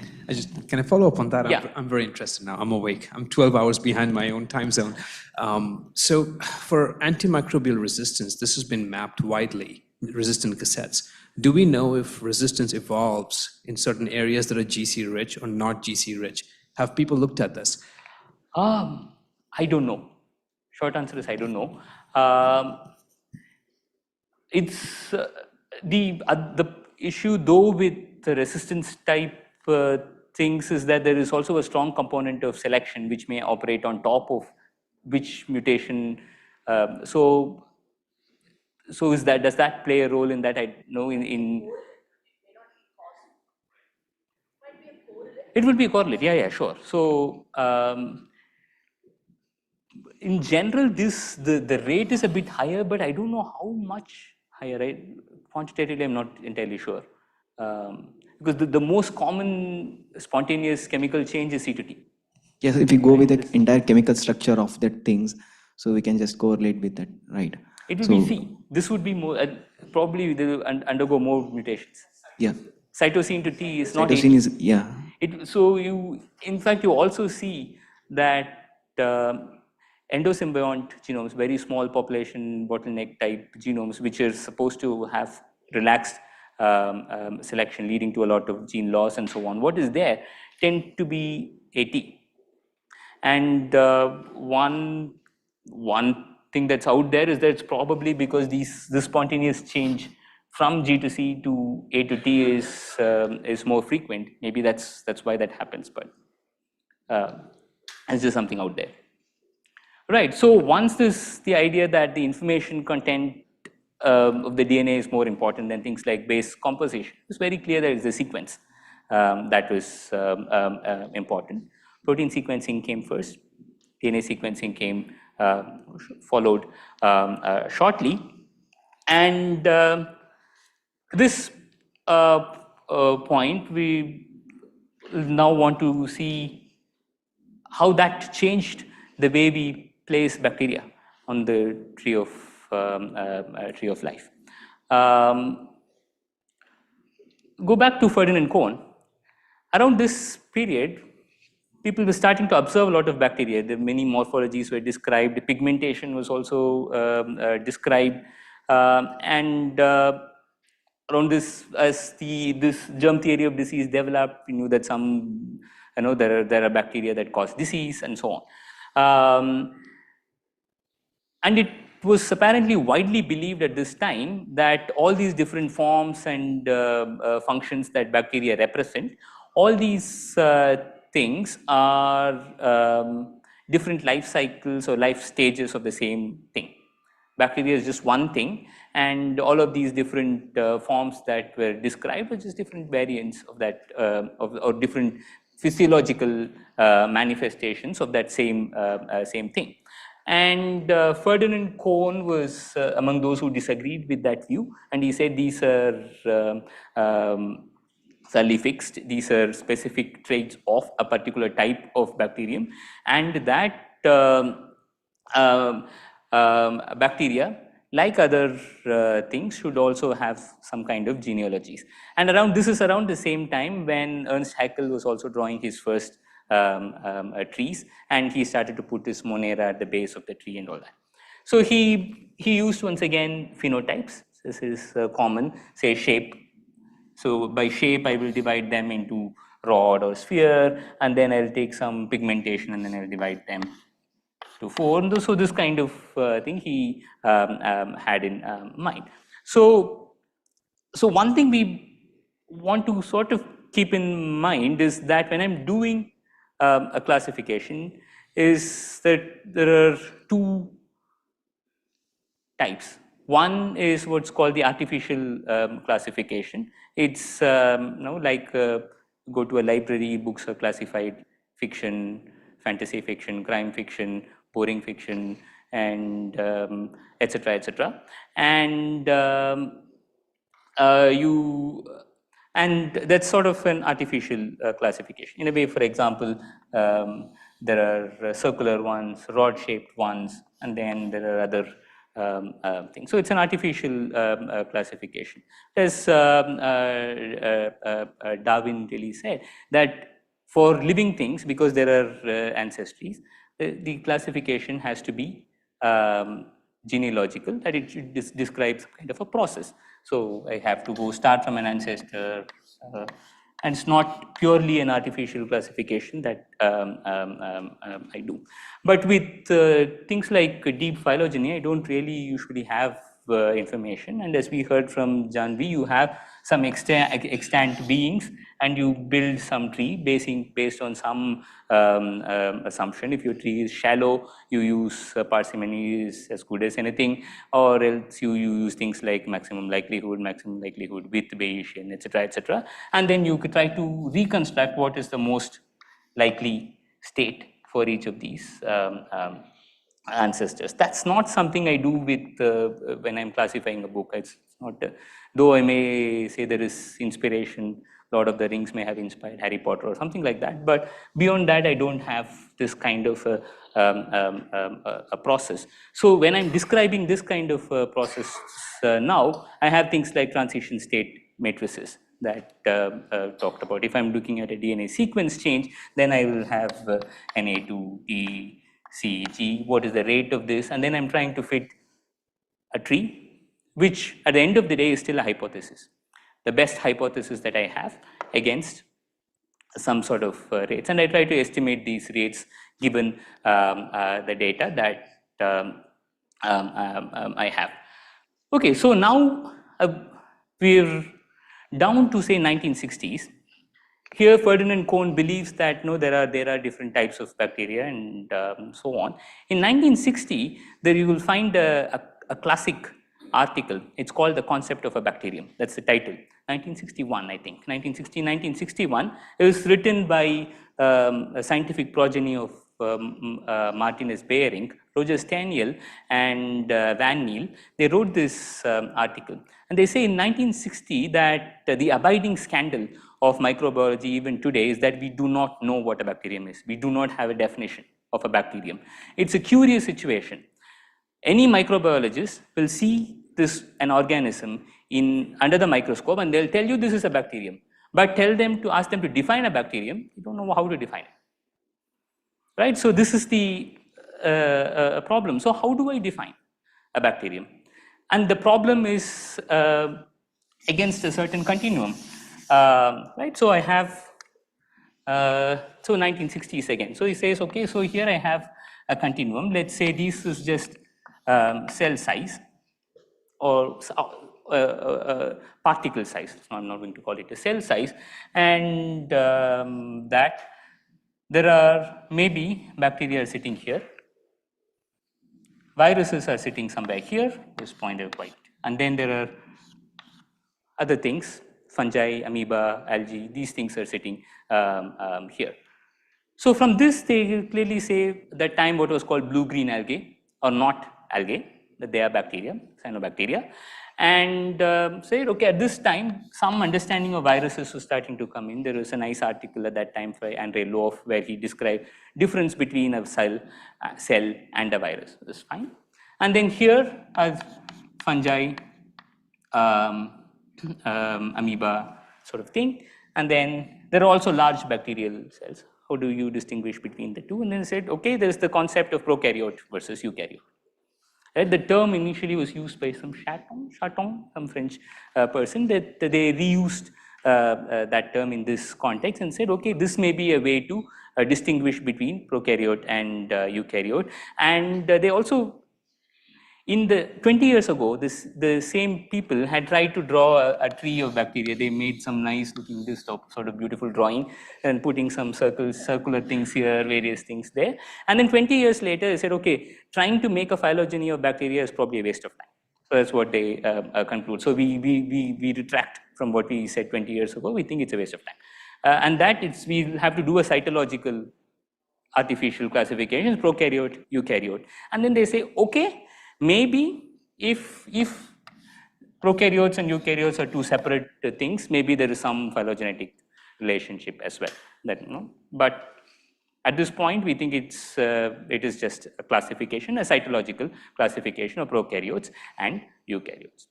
Can I follow up on that? Yeah. I'm very interested now. I'm awake. I'm 12 hours behind my own time zone. So for antimicrobial resistance, this has been mapped widely, resistant cassettes. Do we know if resistance evolves in certain areas that are GC rich or not GC rich? Have people looked at this? I don't know. Short answer is I don't know. It's the issue though with the resistance type things is that there is also a strong component of selection which may operate on top of which mutation. So does that play a role in that? I know in it would be a correlate. Yeah, sure. So in general, the rate is a bit higher, but I don't know how much higher. Quantitatively, I'm not entirely sure. Because the most common spontaneous chemical change is C to T. Yes, if we go with the entire chemical structure of that things, so we can just correlate with that, right? It would be C. This would be more, probably they will undergo more mutations. Yeah. Cytosine to T is not Cytosine AT. is, yeah. So in fact, you also see that endosymbiont genomes, very small population bottleneck type genomes, which are supposed to have relaxed selection leading to a lot of gene loss and so on. What is there tend to be AT. And one thing that's out there is that it's probably because this spontaneous change from G to C to A to T is more frequent. Maybe that's why that happens, but it's just something out there. Right, so once the idea that the information content of the DNA is more important than things like base composition, it's very clear that it's the sequence. that was important. Protein sequencing came first. DNA sequencing came followed shortly. And this point, we now want to see how that changed the way we place bacteria on the tree of life. Go back to Ferdinand Kohn. Around this period, people were starting to observe a lot of bacteria. The many morphologies were described. Pigmentation was also described, and around this, as this germ theory of disease developed, we knew that there are bacteria that cause disease and so on. And it was apparently widely believed at this time that all these different forms and functions that bacteria represent, all these things are different life cycles or life stages of the same thing. Bacteria is just one thing, and all of these different forms that were described were just different variants of that, or different physiological manifestations of that same thing. And Ferdinand Kohn was among those who disagreed with that view, and he said these are solely fixed, these are specific traits of a particular type of bacterium, and that bacteria, like other things, should also have some kind of genealogies. And this is around the same time when Ernst Haeckel was also drawing his first trees, and he started to put this monera at the base of the tree and all that. So he used once again phenotypes. This is common, say shape. So by shape, I will divide them into rod or sphere, and then I'll take some pigmentation and then I'll divide them to 4. So this kind of thing he had in mind. So one thing we want to sort of keep in mind is that when I'm doing a classification, is that there are two types. One is what's called the artificial classification. It's like go to a library, books are classified: fiction, fantasy fiction, crime fiction, boring fiction, and etc., etc. And and that's sort of an artificial classification. In a way, for example, there are circular ones, rod-shaped ones, and then there are other things. So it's an artificial classification. As Darwin really said, that for living things, because there are ancestries, the classification has to be genealogical, that it should describe some kind of a process. So I have to start from an ancestor, and it's not purely an artificial classification that I do. But with things like deep phylogeny, I don't really usually have information. And as we heard from Janvi, you have some extant beings, and you build some tree based on some assumption. If your tree is shallow, you use parsimony is as good as anything, or else you use things like maximum likelihood with Bayesian, etc., etc. And then you could try to reconstruct what is the most likely state for each of these ancestors. That's not something I do with when I'm classifying a book. It's not, though I may say there is inspiration. Lord of the Rings may have inspired Harry Potter or something like that, but beyond that, I don't have this kind of a process. So when I'm describing this kind of process now, I have things like transition state matrices that talked about. If I'm looking at a DNA sequence change, then I will have Na2, C, G, what is the rate of this? And then I'm trying to fit a tree, which at the end of the day is still a hypothesis. The best hypothesis that I have against some sort of rates. And I try to estimate these rates given the data that I have. Okay, so now we're down to say 1960s. Here, Ferdinand Kohn believes that there are different types of bacteria and so on. In 1960, there you will find a classic article. It's called The Concept of a Bacterium. That's the title. 1961, I think, 1960, 1961. It was written by a scientific progeny of Martinus Beering, Roger Staniel and Van Niel. They wrote this article. And they say in 1960 that the abiding scandal of microbiology even today is that we do not know what a bacterium is. We do not have a definition of a bacterium. It's a curious situation. Any microbiologist will see an organism under the microscope and they'll tell you this is a bacterium. But ask them to define a bacterium, you don't know how to define it. Right? So this is the problem. So how do I define a bacterium? And the problem is against a certain continuum. Right? So I have, so 1960s again. So he says, okay, so here I have a continuum. Let's say this is just cell size or particle size. So I'm not going to call it a cell size. And that there are maybe bacteria sitting here. Viruses are sitting somewhere here, just pointed white. And then there are other things, fungi, amoeba, algae, these things are sitting here. So from this, they clearly say that time what was called blue-green algae are not algae, that they are bacteria, cyanobacteria. And said, okay, at this time, some understanding of viruses was starting to come in. There was a nice article at that time by Andre Loof where he described difference between a cell and a virus. That's fine. And then here are fungi, amoeba sort of thing. And then there are also large bacterial cells. How do you distinguish between the two? And then said, okay, there's the concept of prokaryote versus eukaryote. Right? The term initially was used by some Chaton, some French person, that they reused that term in this context and said, okay, this may be a way to distinguish between prokaryote and eukaryote. And they also, in the 20 years ago, the same people had tried to draw a tree of bacteria. They made some nice looking sort of beautiful drawing and putting some circular things here, various things there. And then 20 years later, they said, okay, trying to make a phylogeny of bacteria is probably a waste of time. So that's what they conclude. So we retract from what we said 20 years ago. We think it's a waste of time. And that we have to do a cytological artificial classifications, prokaryote, eukaryote. And then they say, okay, maybe if prokaryotes and eukaryotes are two separate things, maybe there is some phylogenetic relationship as well. But at this point, we think it is just a classification, a cytological classification of prokaryotes and eukaryotes.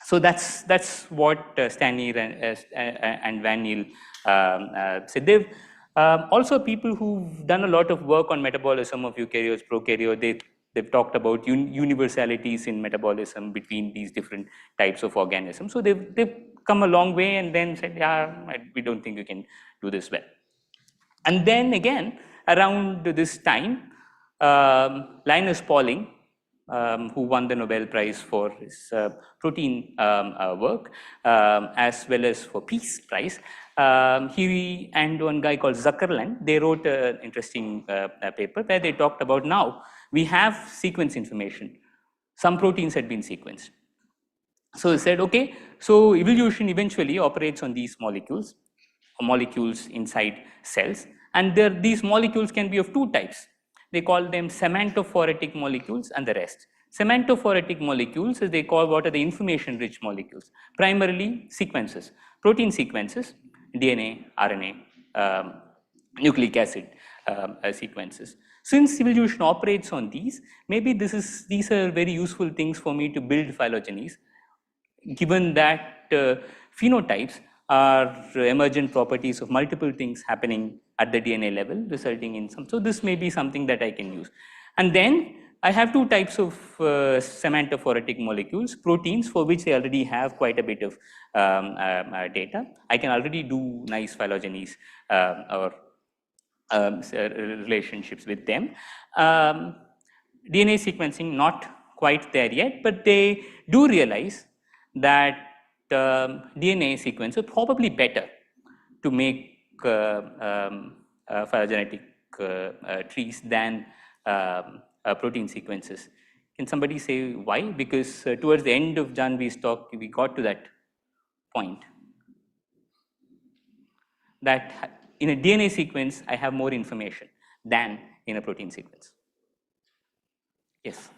So that's what Stanley and Van Niel said. They've also people who've done a lot of work on metabolism of eukaryotes, prokaryotes. They've talked about universalities in metabolism between these different types of organisms. So they've come a long way and then said, yeah, we don't think we can do this well. And then again, around this time, Linus Pauling, who won the Nobel Prize for his protein work, as well as for Peace Prize, he and one guy called Zuckerland, they wrote an interesting paper where they talked about now we have sequence information. Some proteins had been sequenced. So they said, okay, so evolution eventually operates on these molecules, or molecules inside cells, and these molecules can be of two types. They call them semantophoretic molecules and the rest. Semantophoretic molecules, as they call, what are the information-rich molecules? Primarily sequences, protein sequences, DNA, RNA, nucleic acid sequences. Since evolution operates on these, maybe these are very useful things for me to build phylogenies, given that phenotypes are emergent properties of multiple things happening at the DNA level, resulting in some. So this may be something that I can use. And then I have two types of semantophoretic molecules, proteins for which they already have quite a bit of data. I can already do nice phylogenies or relationships with them. DNA sequencing not quite there yet, but they do realize that DNA sequence is probably better to make phylogenetic trees than protein sequences. Can somebody say why? Because towards the end of Janvi's talk, we got to that point. that in a DNA sequence, I have more information than in a protein sequence. Yes.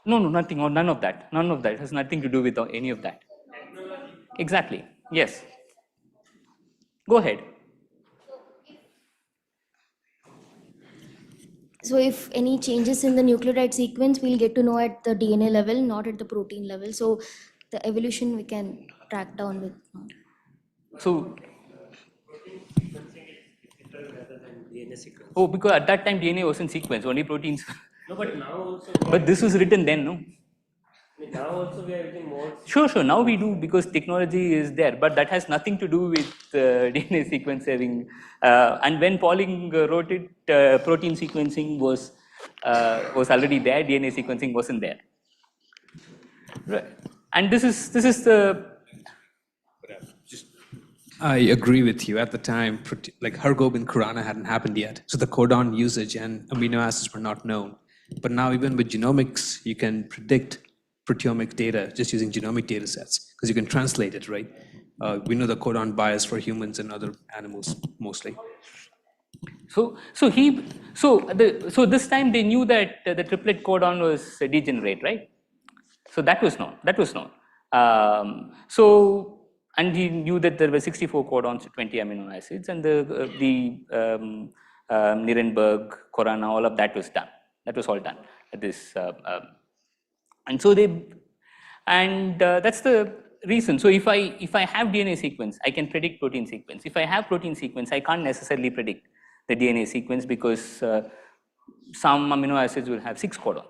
No, nothing, or none of that. None of that. It has nothing to do with any of that. Exactly. Yes. Go ahead. So if any changes in the nucleotide sequence, we'll get to know at the DNA level, not at the protein level. So the evolution we can track down with. So, oh, because at that time DNA wasn't sequenced, only proteins. No, but now also. But this was written then, no? Now also we are using more. Sure. Now we do because technology is there, but that has nothing to do with DNA sequencing. And when Pauling wrote it, protein sequencing was already there. DNA sequencing wasn't there. Right. And this is the. I agree with you. At the time, like Hargobind Khurana hadn't happened yet, so the codon usage and amino acids were not known. But now, even with genomics, you can predict proteomic data just using genomic data sets because you can translate it, right? We know the codon bias for humans and other animals mostly. So this time they knew that the triplet codon was degenerate, right? So that was known. And he knew that there were 64 codons to 20 amino acids, and the Nirenberg, Khorana, all of that was done. That was all done. That's the reason. So if I have DNA sequence, I can predict protein sequence. If I have protein sequence, I can't necessarily predict the DNA sequence because some amino acids will have 6 codon.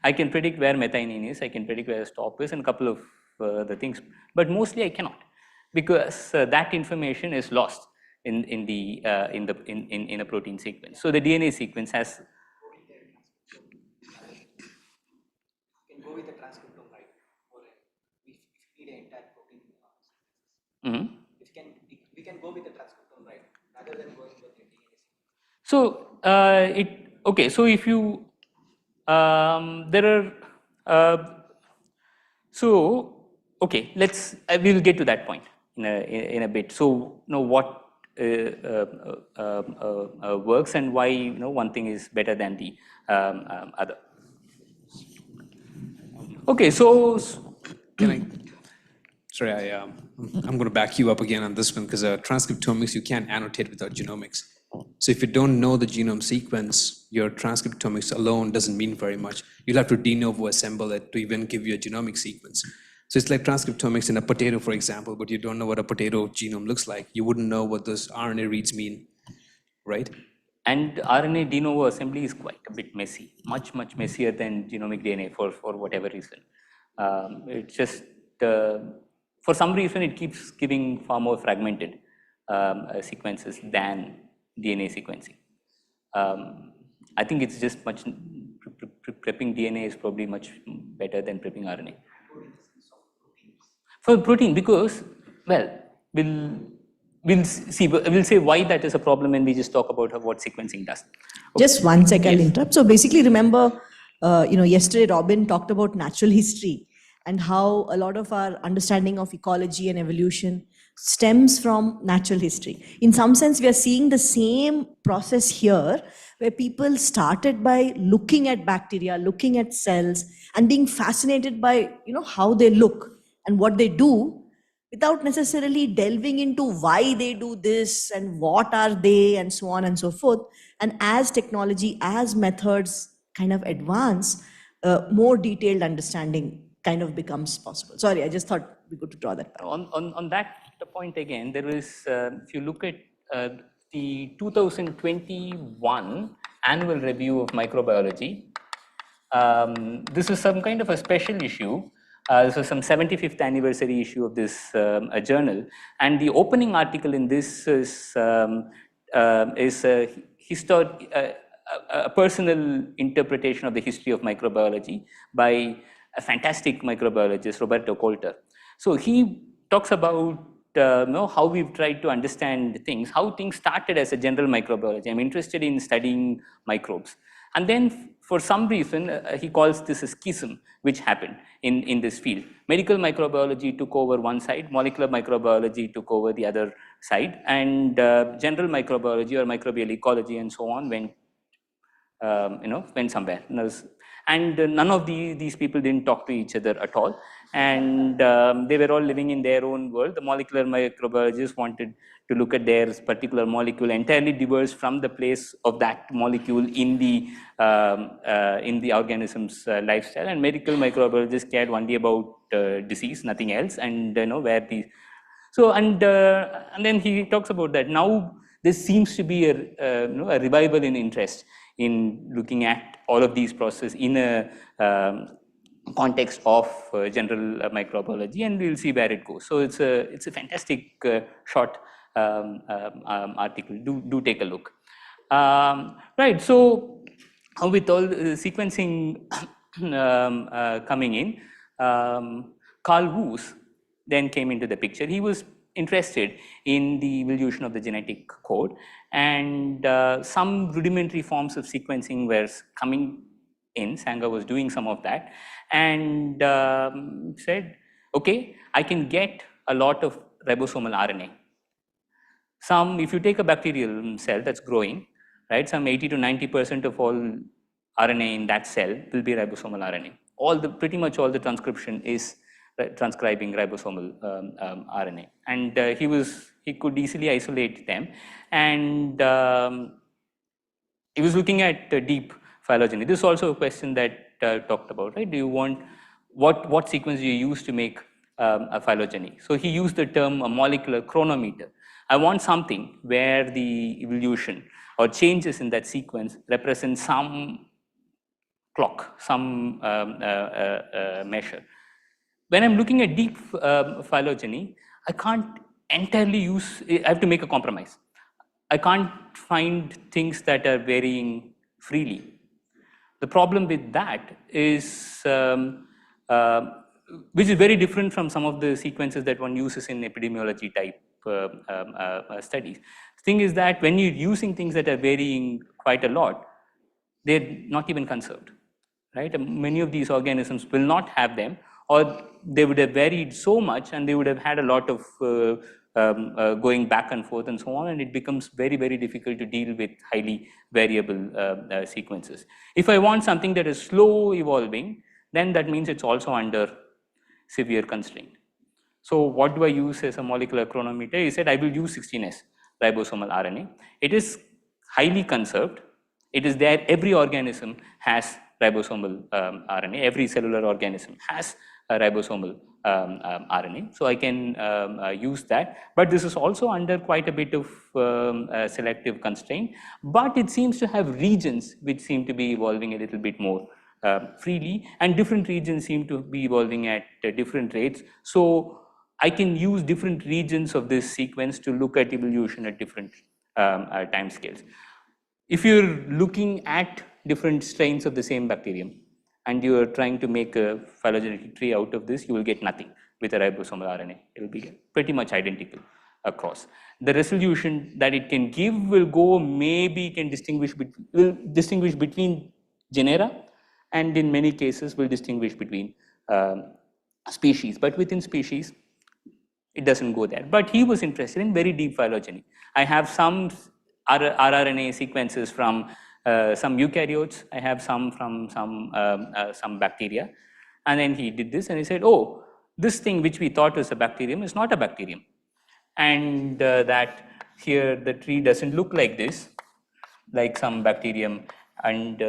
I can predict where methionine is, I can predict where stop is, and a couple of the things, but mostly I cannot because that information is lost in a protein sequence. So the DNA sequence has. Can go with the transcriptome, right? Or if you need an entire protein. We can go with the transcriptome, right? Rather than going with the DNA. So okay. So if you there are okay. We'll get to that point in a bit. So what works and why one thing is better than the other. Okay, so can I? Sorry, I'm going to back you up again on this one because transcriptomics you can't annotate without genomics. So if you don't know the genome sequence, your transcriptomics alone doesn't mean very much. You'll have to de novo assemble it to even give you a genomic sequence. So it's like transcriptomics in a potato, for example, but you don't know what a potato genome looks like. You wouldn't know what those RNA reads mean, right? And RNA de novo assembly is quite a bit messy, much messier than genomic DNA for whatever reason. It's just, for some reason, it keeps giving far more fragmented sequences than DNA sequencing. I think it's just prepping DNA is probably much better than prepping RNA. For protein, because, well, we'll say why that is a problem when we just talk about what sequencing does. Okay. Just 1 second, I'll interrupt. So basically, remember, yesterday Robin talked about natural history and how a lot of our understanding of ecology and evolution stems from natural history. In some sense, we are seeing the same process here, where people started by looking at bacteria, looking at cells, and being fascinated by how they look and what they do, without necessarily delving into why they do this and what are they and so on and so forth. And as technology, as methods kind of advance, more detailed understanding kind of becomes possible. Sorry, I just thought we could draw that back. On that point again, there is, if you look at the 2021 annual review of microbiology, this is some kind of a special issue. This was some 75th anniversary issue of this journal, and the opening article in this is a personal interpretation of the history of microbiology by a fantastic microbiologist, Roberto Colter. So he talks about how we've tried to understand things, how things started as a general microbiology. I'm interested in studying microbes. And then for some reason, he calls this a schism which happened in this field. Medical microbiology took over one side, molecular microbiology took over the other side, and general microbiology or microbial ecology and so on went went somewhere. And none of these people didn't talk to each other at all. And they were all living in their own world. The molecular microbiologists wanted to look at their particular molecule entirely diverse from the place of that molecule in the organism's lifestyle. And medical microbiologists cared only about disease, nothing else, and where the so and then he talks about that now there seems to be a revival in interest in looking at all of these processes in a context of general microbiology, and we'll see where it goes. So it's a fantastic short article. Do take a look. Right. So with all sequencing coming in, Carl Woos then came into the picture. He was interested in the evolution of the genetic code, and some rudimentary forms of sequencing were coming in. Sanger was doing some of that, and said, okay, I can get a lot of ribosomal RNA. If you take a bacterial cell that's growing, right, some 80 to 90% of all RNA in that cell will be ribosomal RNA. Pretty much all the transcription is transcribing ribosomal RNA, and he could easily isolate them, and he was looking at deep phylogeny. This is also a question that talked about, right? Do you want what sequence do you use to make a phylogeny? So he used the term a molecular chronometer. I want something where the evolution or changes in that sequence represent some clock, some measure. When I'm looking at deep phylogeny, I can't entirely I have to make a compromise. I can't find things that are varying freely. The problem with that is, which is very different from some of the sequences that one uses in epidemiology type studies. The thing is that when you're using things that are varying quite a lot, they're not even conserved, right? Many of these organisms will not have them, or they would have varied so much and they would have had a lot of going back and forth and so on, and it becomes very, very difficult to deal with highly variable sequences. If I want something that is slow evolving, then that means it's also under severe constraint. So what do I use as a molecular chronometer? He said, I will use 16S ribosomal RNA. It is highly conserved. It is there. Every organism has ribosomal RNA. Every cellular organism has a ribosomal RNA. So I can use that. But this is also under quite a bit of selective constraint. But it seems to have regions which seem to be evolving a little bit more freely, and different regions seem to be evolving at different rates. So I can use different regions of this sequence to look at evolution at different time scales. If you're looking at different strains of the same bacterium and you're trying to make a phylogenetic tree out of this, you will get nothing with a ribosomal RNA. It will be pretty much identical across. The resolution that it can give will distinguish between genera, and in many cases will distinguish between species. But within species, it doesn't go there. But he was interested in very deep phylogeny. I have some rRNA sequences from some eukaryotes. I have some from some bacteria. And then he did this and he said, oh, this thing which we thought was a bacterium is not a bacterium. And that here the tree doesn't look like this, like some bacterium and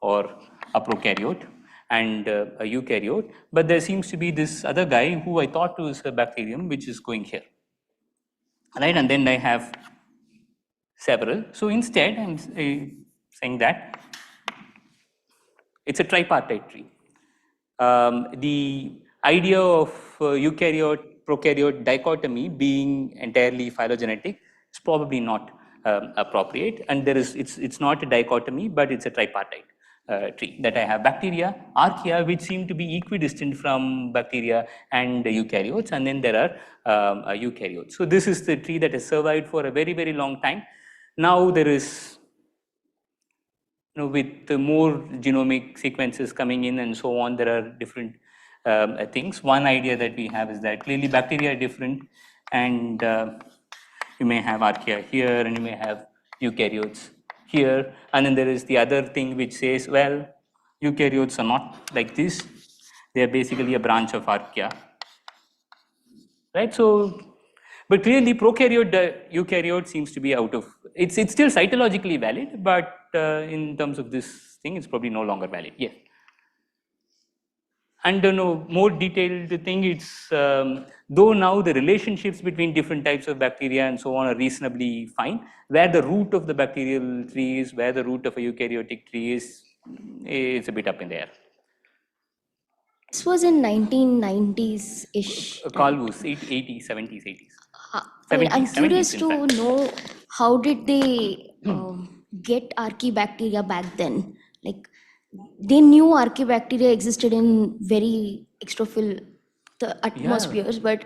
or a prokaryote and a eukaryote, but there seems to be this other guy who I thought was a bacterium, which is going here, right? And then I have several. So instead, I'm saying that it's a tripartite tree. The idea of eukaryote-prokaryote dichotomy being entirely phylogenetic is probably not appropriate, and it's not a dichotomy, but it's a tripartite tree that I have bacteria, archaea, which seem to be equidistant from bacteria and eukaryotes, and then there are eukaryotes. So this is the tree that has survived for a very, very long time. Now there is with more genomic sequences coming in and so on, there are different things. One idea that we have is that clearly bacteria are different, and you may have archaea here, and you may have eukaryotes here, and then there is the other thing which says, well, eukaryotes are not like this; they are basically a branch of archaea, right? So, but clearly, eukaryote seems to be out of. It's still cytologically valid, but in terms of this thing, it's probably no longer valid. Yes. And more detailed thing, it's though now the relationships between different types of bacteria and so on are reasonably fine, where the root of the bacterial tree is, where the root of a eukaryotic tree is, it's a bit up in the air. This was in 1990s-ish. Carl was 80s, 70s, 80s. I mean, I'm 70s, curious 70s, to in fact. know how did they get archaebacteria back then? Like, they knew archaebacteria existed in very extrophil the atmospheres, but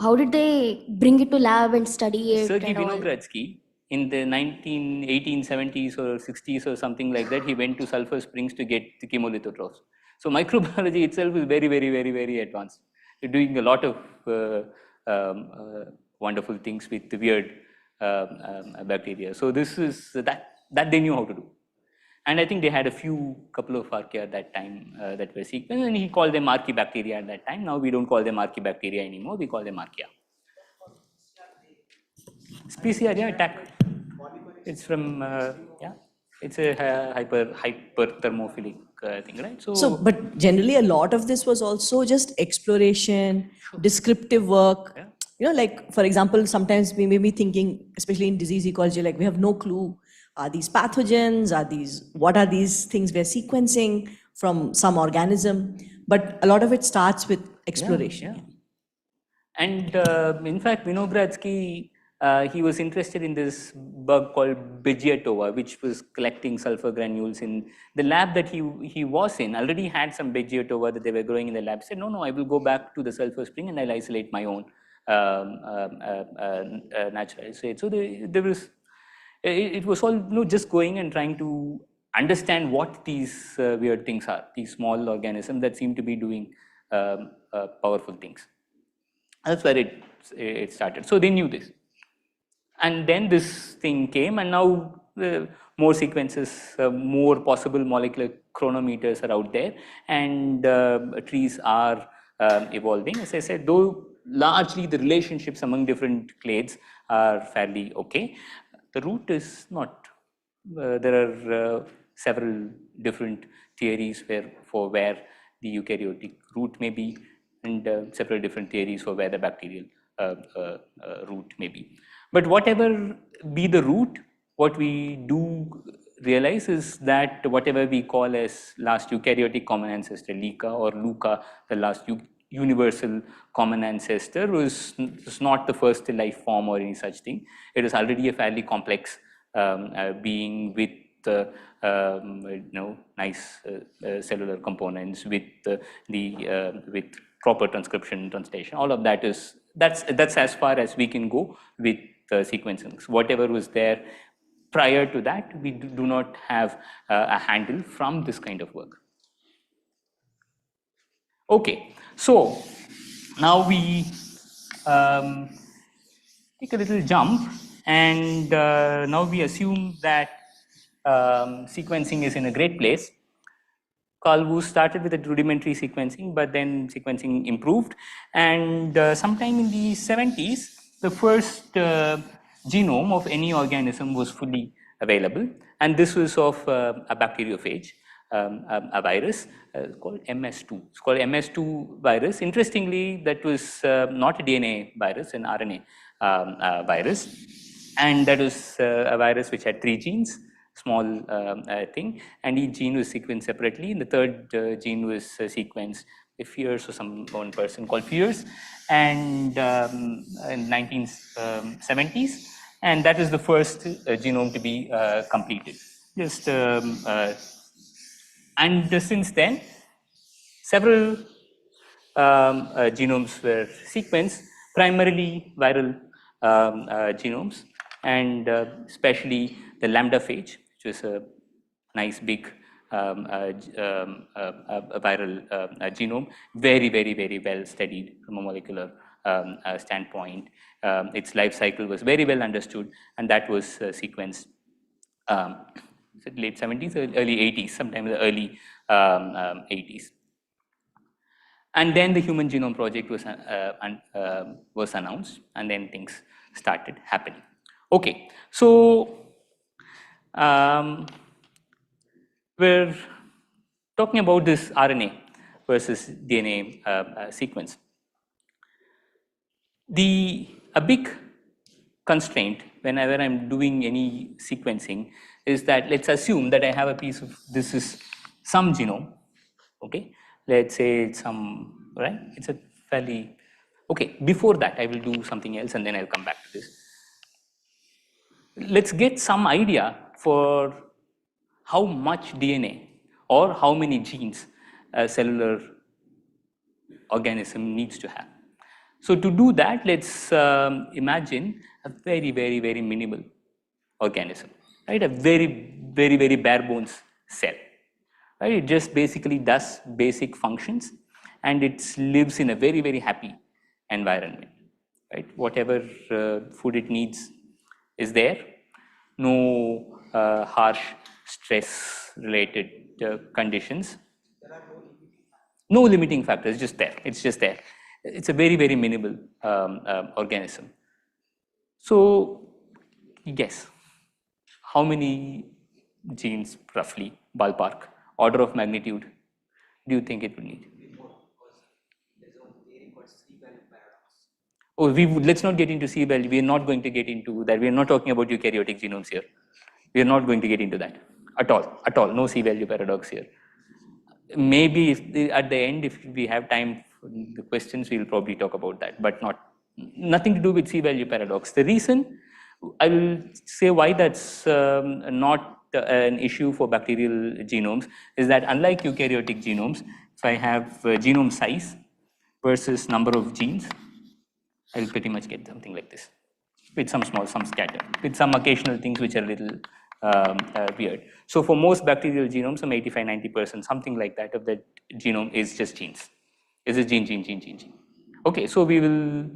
how did they bring it to lab and study it? Sergei and all? Vinogradsky in the 1870s or 60s or something like that, he went to Sulphur Springs to get the chemolithotrophs. So microbiology itself is very, very, very, very advanced. They're doing a lot of wonderful things with the weird bacteria. So this is that they knew how to do. And I think they had a couple of archaea at that time that were sequenced, and he called them archaebacteria at that time. Now we don't call them archaebacteria anymore, we call them archaea. PCR, yeah, attack. It's from, it's a hyperthermophilic thing, right? So, but generally a lot of this was also just exploration, descriptive work. Like, for example, sometimes we may be thinking, especially in disease ecology, like we have no clue. Are these pathogens? What are these things we're sequencing from some organism? But a lot of it starts with exploration. Yeah. And in fact, Vinogradsky, he was interested in this bug called Begiatova, which was collecting sulfur granules in the lab that he was in. Already had some Begiatova that they were growing in the lab. Said, no, I will go back to the sulfur spring and I'll isolate my own natural isolate. So there was, it was all just going and trying to understand what these weird things are, these small organisms that seem to be doing powerful things. That's where it started. So they knew this. And then this thing came, and now more sequences, more possible molecular chronometers are out there, and trees are evolving. As I said, though largely the relationships among different clades are fairly okay, the root is not. There are several different theories for where the eukaryotic root may be, and several different theories for where the bacterial root may be. But whatever be the root, what we do realize is that whatever we call as last eukaryotic common ancestor, LICA or LUCA, the last universal common ancestor, was not the first life form or any such thing. It is already a fairly complex being with nice cellular components, with with proper transcription, translation. All of that that's as far as we can go with sequencing. Whatever was there prior to that, we do not have a handle from this kind of work. Okay, so now we take a little jump, and now we assume that sequencing is in a great place. Carl Woese started with a rudimentary sequencing, but then sequencing improved, and sometime in the 70s, the first genome of any organism was fully available, and this was of a bacteriophage, a virus called MS2. It's called MS2 virus. Interestingly, that was not a DNA virus, an RNA virus, and that was a virus which had 3 genes. Small thing, and each gene was sequenced separately, and the third gene was sequenced by Fears, or one person called Fears, and in 1970s, and that is the first genome to be completed. And since then, several genomes were sequenced, primarily viral genomes, and especially the lambda phage, which is a nice big viral genome, very, very, very well studied from a molecular standpoint. Its life cycle was very well understood, and that was sequenced late 70s, early 80s, sometime in the early 80s. And then the Human Genome Project was announced, and then things started happening. Okay, so we're talking about this RNA versus DNA sequence. A big constraint whenever I'm doing any sequencing is that let's assume that I have a piece of, this is some genome, okay? Let's say it's some, right? It's a fairly, okay, before that I will do something else and then I'll come back to this. Let's get some idea for how much DNA or how many genes a cellular organism needs to have. So to do that, let's imagine a very, very, very minimal organism, right? A very, very, very bare bones cell, right? It just basically does basic functions and it lives in a very, very happy environment, right? Whatever food it needs is there. No harsh stress related conditions. No limiting factors, it's just there. It's just there. It's a very, very minimal organism. So, guess how many genes, roughly, ballpark, order of magnitude, do you think it would need? Oh, let's not get into C-value. We are not going to get into that. We are not talking about eukaryotic genomes here. We are not going to get into that at all. At all. No C-value paradox here. Maybe at the end, if we have time for the questions, we will probably talk about that, but nothing to do with C-value paradox. The reason I will say why that's not an issue for bacterial genomes is that unlike eukaryotic genomes, if I have genome size versus number of genes, I will pretty much get something like this, with some scatter, with some occasional things which are a little weird. So for most bacterial genomes, some 85–90%, something like that of the genome is just genes. Is a gene. Okay, so we will,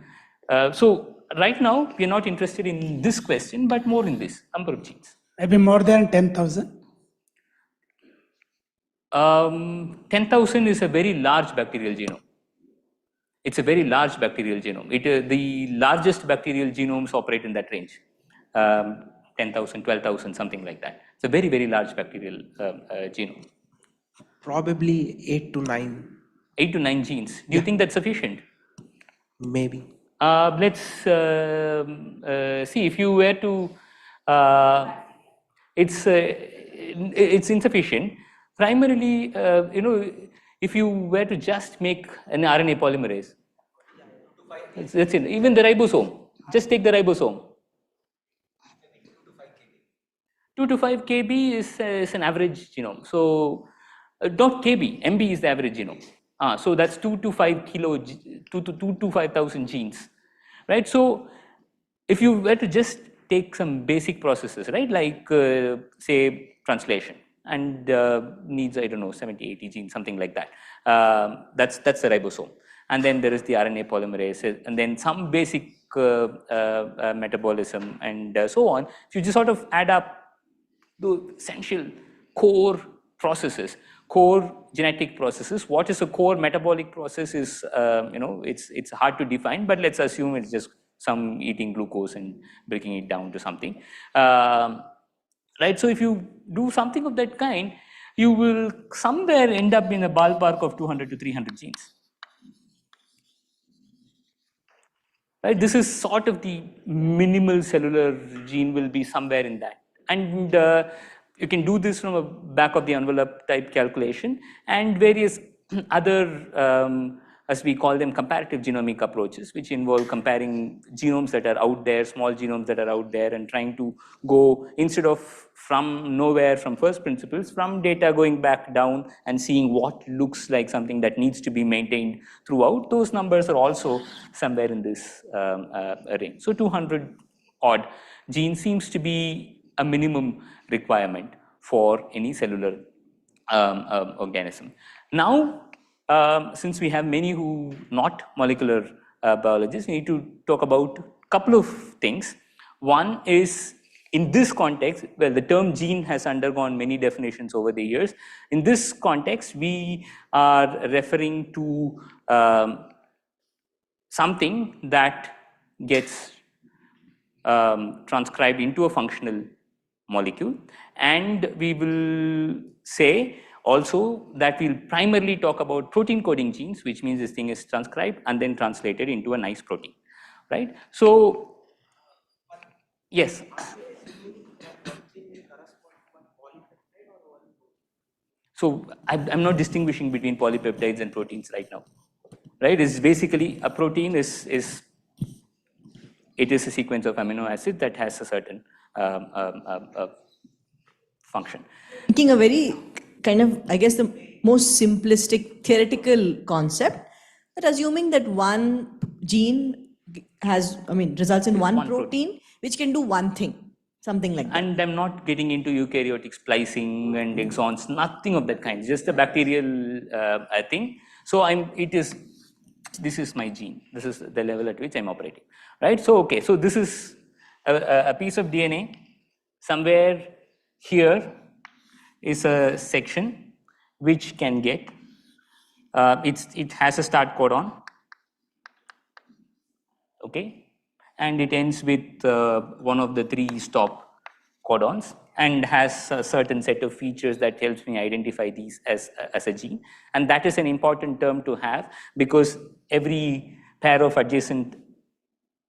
so right now we are not interested in this question, but more in this, number of genes. Maybe more than 10,000? 10,000 is a very large bacterial genome. It's a very large bacterial genome. The largest bacterial genomes operate in that range. 10,000, 12,000, something like that. It's a very, very large bacterial genome. Probably 8 to 9. 8 to 9 genes. Do you think that's sufficient? Maybe. Let's see if you were to, it's insufficient. Primarily, if you were to just make an RNA polymerase, that's it. Even the ribosome, just take the ribosome. 2 to 5 kb is an average genome. So, not kb, MB is the average genome. So that's 2 to 5 to 5,000 genes, right? So, if you were to just take some basic processes, right, like say translation, and needs, I don't know, 70, 80 genes, something like that. That's the ribosome. And then there is the RNA polymerase, and then some basic metabolism, and so on. If you just sort of add up the essential core processes, core genetic processes, what is a core metabolic process is, it's hard to define, but let's assume it's just some eating glucose and breaking it down to something. Right, so if you do something of that kind, you will somewhere end up in a ballpark of 200 to 300 genes. Right, this is sort of the minimal cellular gene will be somewhere in that. And you can do this from a back of the envelope type calculation, and various other, as we call them, comparative genomic approaches, which involve comparing genomes that are out there, small genomes that are out there, and trying to go, instead of from nowhere, from first principles, from data going back down and seeing what looks like something that needs to be maintained throughout. Those numbers are also somewhere in this range. So 200 odd genes seems to be a minimum requirement for any cellular organism. Now, since we have many who not molecular biologists, we need to talk about a couple of things. One is, in this context, well, the term gene has undergone many definitions over the years. In this context, we are referring to something that gets transcribed into a functional molecule, and we will say also that we'll primarily talk about protein coding genes, which means this thing is transcribed and then translated into a nice protein, right? So, yes. So I'm not distinguishing between polypeptides and proteins right now, right? It's basically a protein is it is a sequence of amino acids that has a certain function. Making a very kind of, I guess, the most simplistic theoretical concept, that assuming that one gene has, results in one protein which can do one thing, something like that. And I'm not getting into eukaryotic splicing and exons, nothing of that kind, just a bacterial thing. So this is my gene. This is the level at which I'm operating, right? So, okay, so this is a piece of DNA. Somewhere here is a section which can get, it has a start codon, okay, and it ends with one of the 3 stop codons and has a certain set of features that helps me identify these as a gene. And that is an important term to have, because every pair of adjacent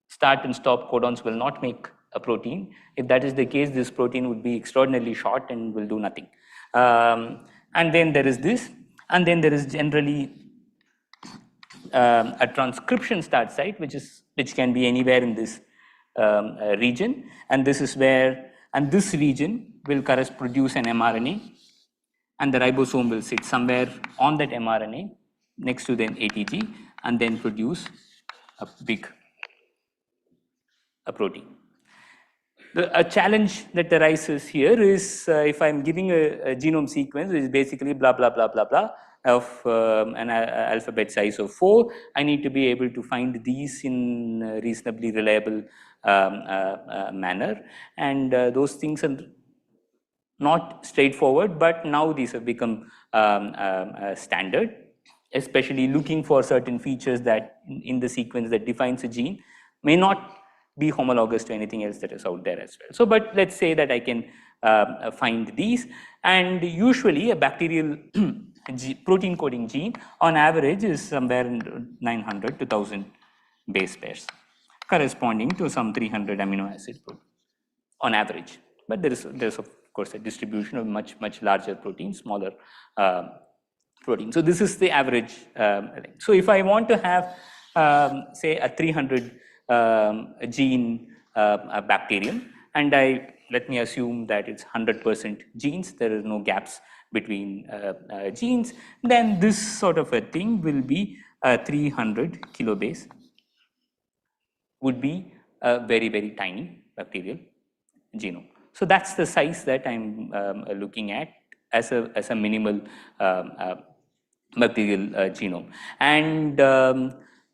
start and stop codons will not make a protein. If that is the case, this protein would be extraordinarily short and will do nothing. And then there is this, and then there is generally a transcription start site, which can be anywhere in this region, and this is where, and this region will produce an mRNA, and the ribosome will sit somewhere on that mRNA next to the ATG and then produce a protein. A challenge that arises here is if I'm giving a genome sequence, which is basically blah, blah, blah, blah, blah, of an alphabet size of 4, I need to be able to find these in a reasonably reliable manner. And those things are not straightforward, but now these have become standard, especially looking for certain features that in the sequence that defines a gene may not be homologous to anything else that is out there as well. So, but let's say that I can find these, and usually a bacterial protein coding gene on average is somewhere in 900 to 1000 base pairs, corresponding to some 300 amino acid protein on average. But there's of course a distribution of much larger proteins, smaller proteins. So this is the average. So if I want to have say a 300 gene bacterium, and let me assume that it's 100% genes, there are no gaps between genes, then this sort of a thing will be 300 kilobase, would be a very tiny bacterial genome. So that's the size that I'm looking at as a minimal bacterial genome. And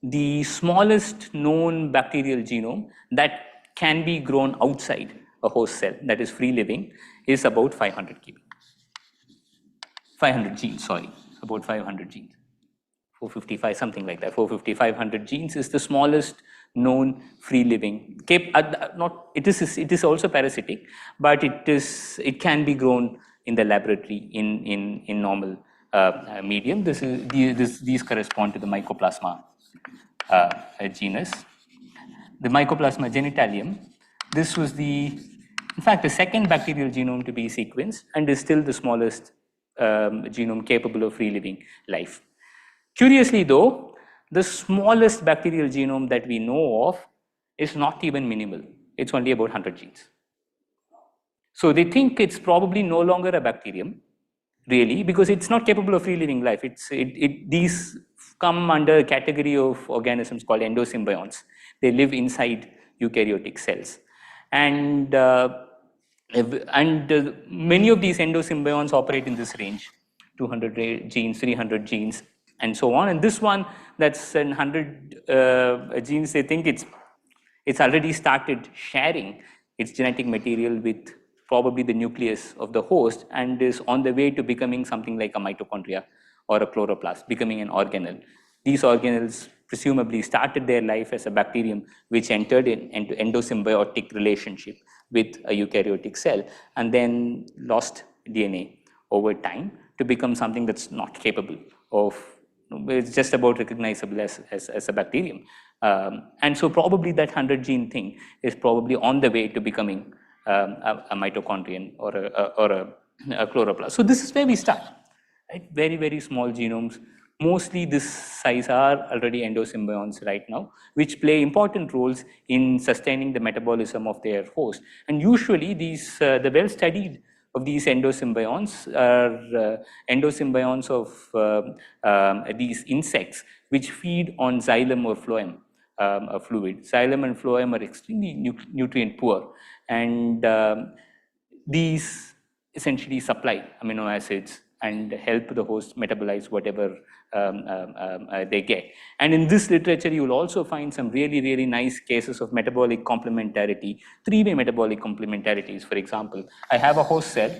the smallest known bacterial genome that can be grown outside a host cell, that is free living, is about 500 genes, sorry, about 500 genes. 455, something like that. 450, 500 genes is the smallest known free living. It is also parasitic, but it can be grown in the laboratory in normal medium. These correspond to the Mycoplasma genus. The Mycoplasma genitalium. This was in fact, the second bacterial genome to be sequenced, and is still the smallest genome capable of free living life. Curiously though, the smallest bacterial genome that we know of is not even minimal. It's only about 100 genes. So they think it's probably no longer a bacterium, really, because it's not capable of free living life. These come under a category of organisms called endosymbionts. They live inside eukaryotic cells. And And many of these endosymbionts operate in this range, 200 genes, 300 genes, and so on. And this one that's 100 genes, they think it's already started sharing its genetic material with probably the nucleus of the host and is on the way to becoming something like a mitochondria or a chloroplast, becoming an organelle. These organelles presumably started their life as a bacterium which entered into endosymbiotic relationship with a eukaryotic cell and then lost DNA over time to become something that's not capable of, it's just about recognizable as a bacterium. And so probably that 100 gene thing is probably on the way to becoming a mitochondrion or a chloroplast. So this is where we start, right? Very, very small genomes. Mostly this size are already endosymbionts right now, which play important roles in sustaining the metabolism of their host. And usually these, the well-studied of these endosymbionts are endosymbionts of these insects which feed on xylem or phloem fluid. Xylem and phloem are extremely nutrient poor, and these essentially supply amino acids and help the host metabolize whatever they get. And in this literature, you will also find some really, really nice cases of metabolic complementarity, three-way metabolic complementarities. For example, I have a host cell,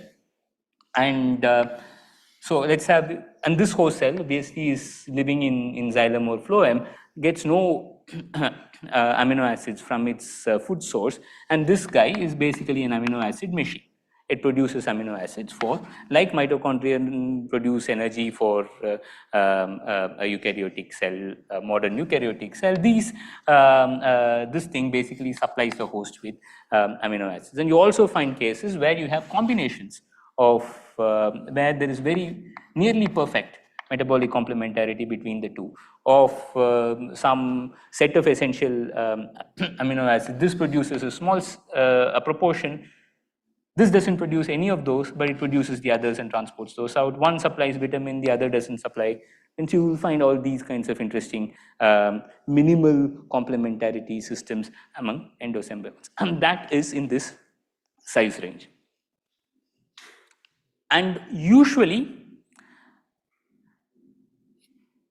and so let's have, and this host cell basically is living in xylem or phloem, gets no amino acids from its food source, and this guy is basically an amino acid machine. It produces amino acids for, like mitochondria produce energy for a eukaryotic cell, modern eukaryotic cell. This thing basically supplies the host with amino acids. And you also find cases where you have combinations of where there is very nearly perfect metabolic complementarity between the two of some set of essential amino acids. This produces a small a proportion. This doesn't produce any of those, but it produces the others and transports those out. One supplies vitamin, the other doesn't supply. And so you will find all these kinds of interesting minimal complementarity systems among endosymbionts. And that is in this size range. And usually,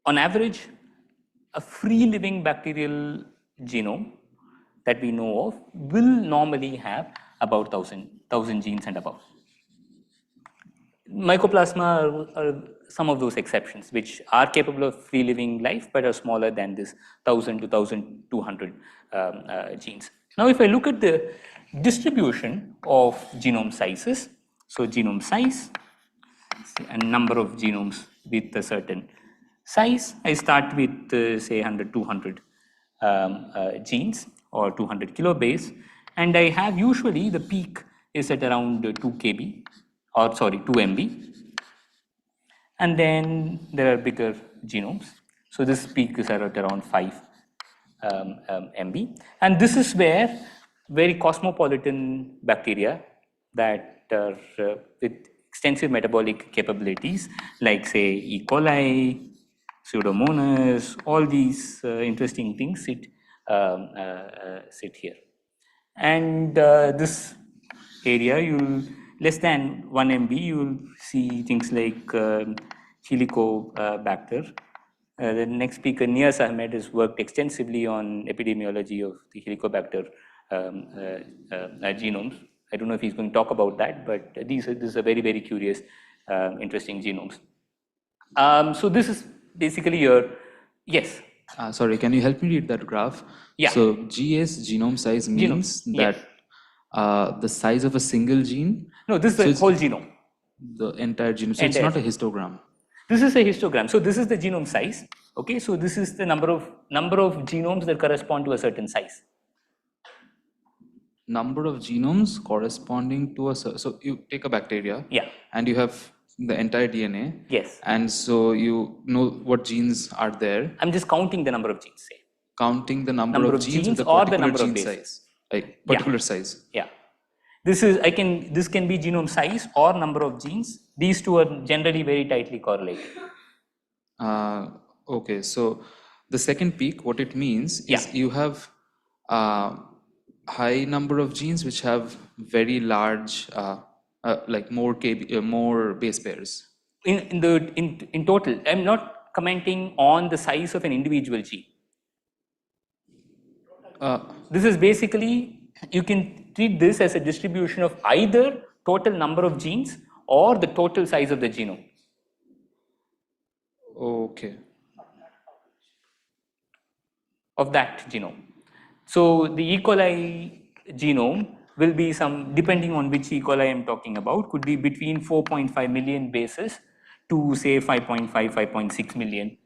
on average, a free living bacterial genome that we know of will normally have about 1,000 genes and above. Mycoplasma are some of those exceptions which are capable of free living life but are smaller than this 1,000 to 1,200 genes. Now, if I look at the distribution of genome sizes, so genome size, a number of genomes with a certain size, I start with say 100, 200 genes or 200 kilobase, and I have usually the peak is at around 2 kb, or sorry, 2 MB. And then there are bigger genomes. So this peak is at around 5 MB. And this is where very cosmopolitan bacteria that are with extensive metabolic capabilities, like say E. coli, Pseudomonas, all these interesting things sit here. And this area, you'll less than 1 MB, you will see things like Helicobacter. The next speaker, Niaz Ahmed, has worked extensively on epidemiology of the Helicobacter genomes. I don't know if he's going to talk about that, but these are very, very curious, interesting genomes. So this is basically your, yes? Sorry, can you help me read that graph? Yeah. So GS, genome size, means that the size of a single gene? No, this is the whole genome. The entire genome. So it's not a histogram. This is a histogram. So this is the genome size. Okay, so this is the number of genomes that correspond to a certain size. Number of genomes corresponding to a, so you take a bacteria. Yeah. And you have the entire DNA. Yes. And so you know what genes are there. I'm just counting the number of genes, say. Counting the number of genes with a or particular the number gene of base. size. Like particular size. Yeah. This can be genome size or number of genes. These two are generally very tightly correlated. Okay, so the second peak, what it means is you have high number of genes which have very large, like more base pairs. In total, I'm not commenting on the size of an individual gene. This is basically, you can treat this as a distribution of either total number of genes or the total size of the genome. Okay. Of that genome. So the E. coli genome will be some, depending on which E. coli I'm talking about, could be between 4.5 million bases to say 5.5, 5.6 million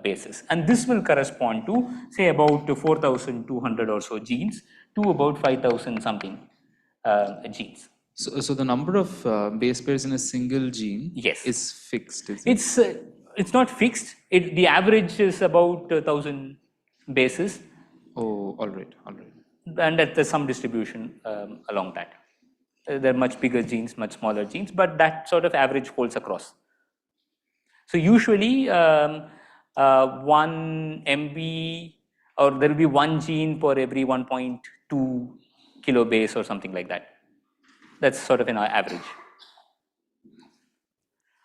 bases. And this will correspond to say about 4,200 or so genes to about 5,000 something genes. So the number of base pairs in a single gene Yes. is fixed, is it? It's not fixed. The average is about 1,000 bases. Oh, all right. And there's some distribution along that. There are much bigger genes, much smaller genes, but that sort of average holds across. So usually 1 MB, or there will be 1 gene per every 1.2 kilobase or something like that. That's sort of an average.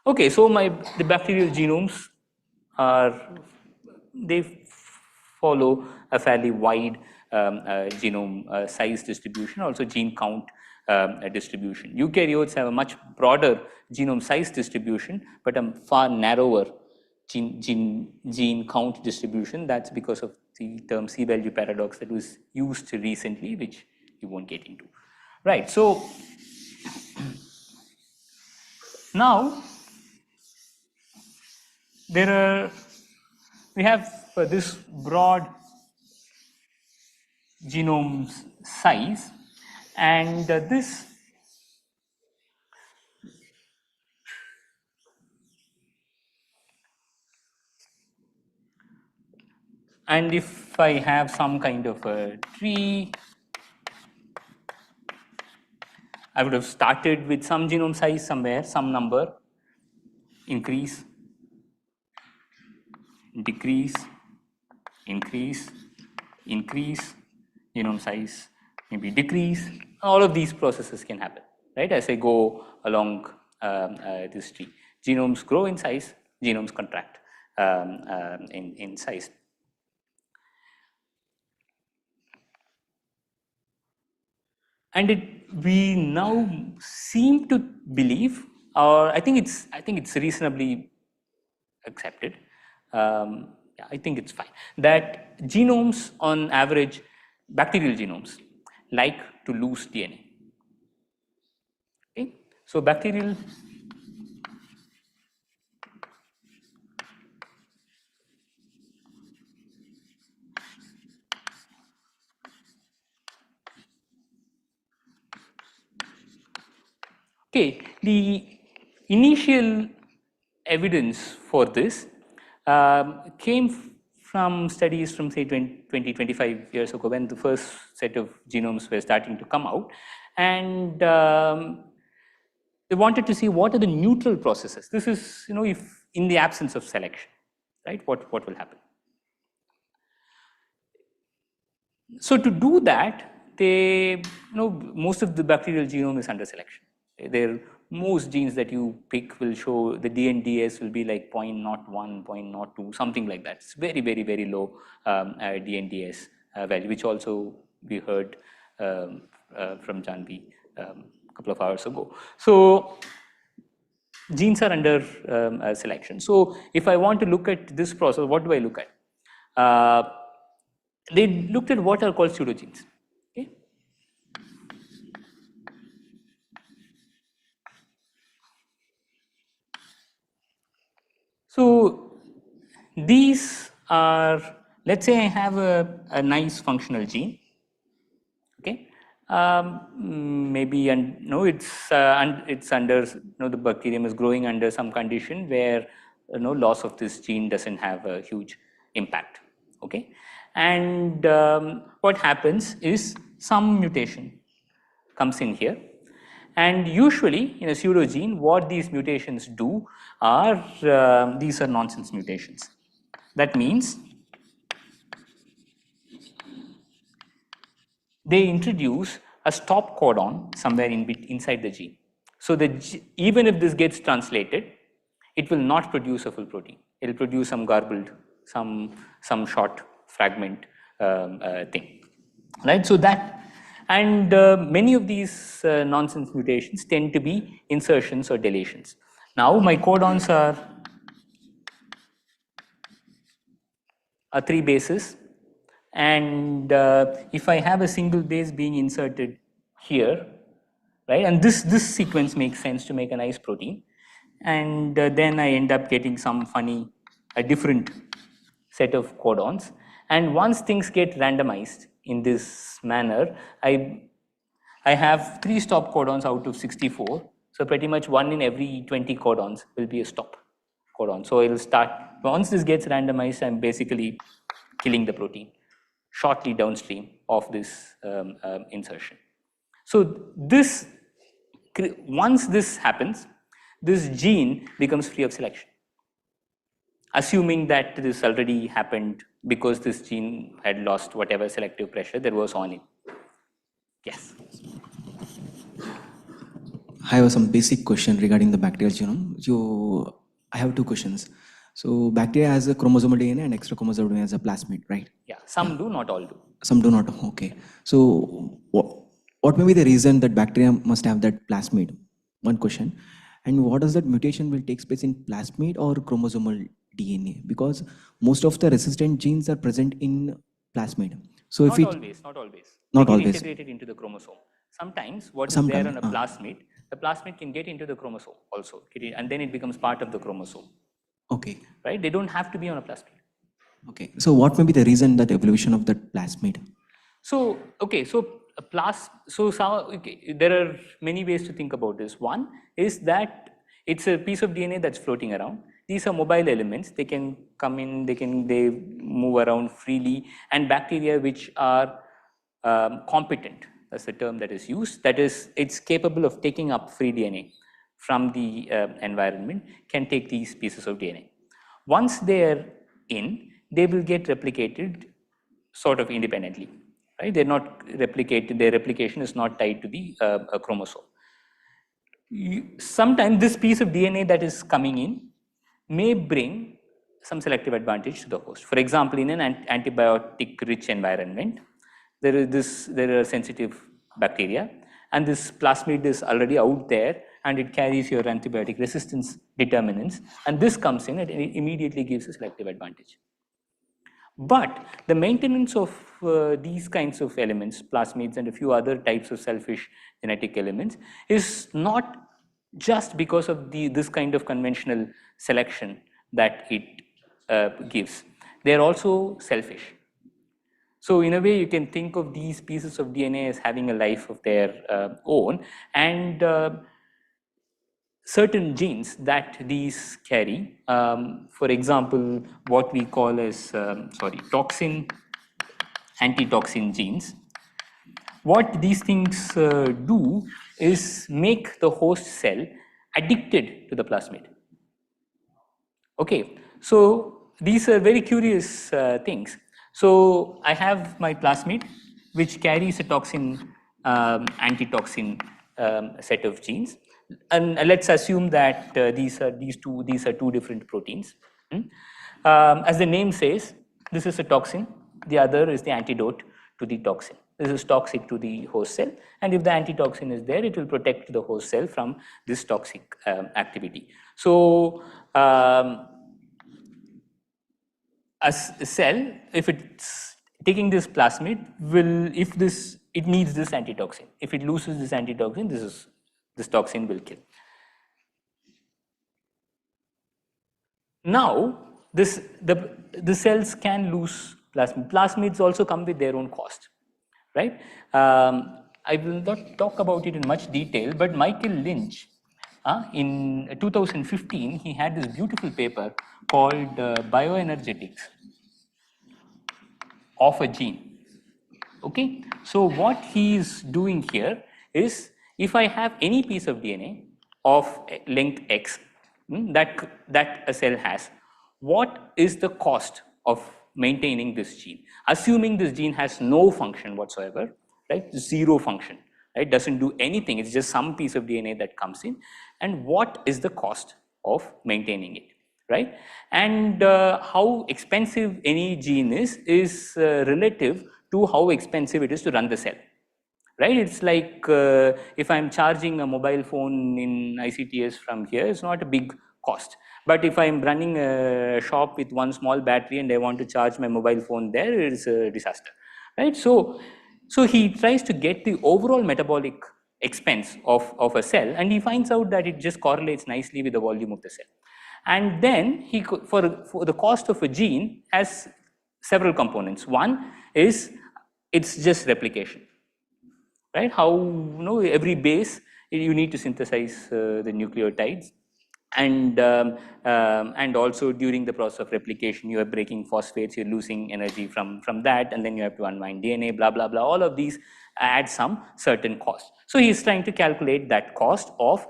Okay, so the bacterial genomes they follow a fairly wide genome size distribution, also gene count distribution. Eukaryotes have a much broader genome size distribution, but a far narrower gene count distribution. That's because of the term C-value paradox that was used recently, which you won't get into. Right, so now we have this broad genome size, and this and if I have some kind of a tree, I would have started with some genome size somewhere, some number, increase, decrease, increase, increase, genome size, maybe decrease. All of these processes can happen, right, as I go along this tree. Genomes grow in size, genomes contract in size. And we now seem to believe, or I think it's reasonably accepted. Yeah, I think it's fine that genomes, on average, bacterial genomes, like to lose DNA. Okay, so bacterial. Okay, the initial evidence for this came from studies from say 20, 25 years ago, when the first set of genomes were starting to come out, and they wanted to see what are the neutral processes. This is, if in the absence of selection, right, what will happen. So to do that, most of the bacterial genome is under selection. Most genes that you pick will show the DNDS will be like 0.01, 0.02, something like that. It's very, very, very low DNDS value, which also we heard from Janvi a couple of hours ago. So genes are under selection. So if I want to look at this process, what do I look at? They looked at what are called pseudogenes. Okay? So these are, let's say I have a nice functional gene. Okay, maybe it's under, the bacterium is growing under some condition where loss of this gene doesn't have a huge impact. Okay, and what happens is some mutation comes in here, and usually in a pseudogene, what these mutations do are these are nonsense mutations. That means they introduce a stop codon somewhere inside the gene. So even if this gets translated, it will not produce a full protein. It will produce some garbled, some short fragment thing, right? So that, and many of these nonsense mutations tend to be insertions or deletions. Now my codons are 3 bases, and if I have a single base being inserted here, right, and this sequence makes sense to make a nice protein, and then I end up getting some funny, a different set of codons, and once things get randomized in this manner, I have 3 stop codons out of 64, so pretty much 1 in every 20 codons will be a stop codon. So it will start, once this gets randomized, I'm basically killing the protein shortly downstream of this insertion. So this, once this happens, this gene becomes free of selection. Assuming that this already happened because this gene had lost whatever selective pressure there was on it. Yes. I have some basic question regarding the bacterial genome. I have 2 questions. So bacteria has a chromosomal DNA and extra chromosomal DNA as a plasmid, right? Yeah, some do, not all do. Some do not, okay. So what may be the reason that bacteria must have that plasmid? One question. And what is that mutation will take place in plasmid or chromosomal DNA? Because most of the resistant genes are present in plasmid. So if not always. Not they get always. integrated into the chromosome. Sometimes what is there on a plasmid, the plasmid can get into the chromosome also, and then it becomes part of the chromosome. Okay. Right? They don't have to be on a plasmid. Okay. So what may be the reason that evolution of that plasmid? So, okay, so there are many ways to think about this. One is that it's a piece of DNA that's floating around. These are mobile elements. They can come in, they move around freely, and bacteria which are competent, that's the term that is used, that is, it's capable of taking up free DNA from the environment, can take these pieces of DNA. Once they are in, they will get replicated sort of independently, right? They're not replicated, their replication is not tied to the chromosome. Sometimes this piece of DNA that is coming in may bring some selective advantage to the host. For example, in an antibiotic-rich environment, there are sensitive bacteria, and this plasmid is already out there, and it carries your antibiotic resistance determinants, and this comes in and it immediately gives a selective advantage. But the maintenance of these kinds of elements, plasmids and a few other types of selfish genetic elements, is not just because of this kind of conventional selection that it gives. They are also selfish. So in a way, you can think of these pieces of DNA as having a life of their own, and certain genes that these carry, for example, what we call as toxin, antitoxin genes. What these things do is make the host cell addicted to the plasmid. Okay, so these are very curious things. So I have my plasmid, which carries a toxin, antitoxin set of genes, and let's assume that these are two different proteins. As the name says, this is a toxin. The other is the antidote to the toxin. This is toxic to the host cell, and if the antitoxin is there, it will protect the host cell from this toxic activity. So a cell, if it's taking this plasmid, it needs this antitoxin. If it loses this antitoxin, this toxin will kill. Now, the cells can lose plasmid. Plasmids also come with their own cost, right? I will not talk about it in much detail, but Michael Lynch, in 2015, he had this beautiful paper called Bioenergetics of a Gene. Okay, so what he is doing here is, if I have any piece of DNA of length x that a cell has, what is the cost of maintaining this gene? Assuming this gene has no function whatsoever, right? Zero function, right? Doesn't do anything. It's just some piece of DNA that comes in. And what is the cost of maintaining it, right? And how expensive any gene is relative to how expensive it is to run the cell. Right? It's like if I'm charging a mobile phone in ICTS from here, it's not a big cost. But if I'm running a shop with one small battery and I want to charge my mobile phone there, it's a disaster. Right? So he tries to get the overall metabolic expense of a cell, and he finds out that it just correlates nicely with the volume of the cell. And then he for the cost of a gene has several components. One is it's just replication. Right? How every base you need to synthesize the nucleotides, and also during the process of replication you are breaking phosphates, you're losing energy from that, and then you have to unwind DNA, blah blah blah. All of these add some certain cost. So he's trying to calculate that cost of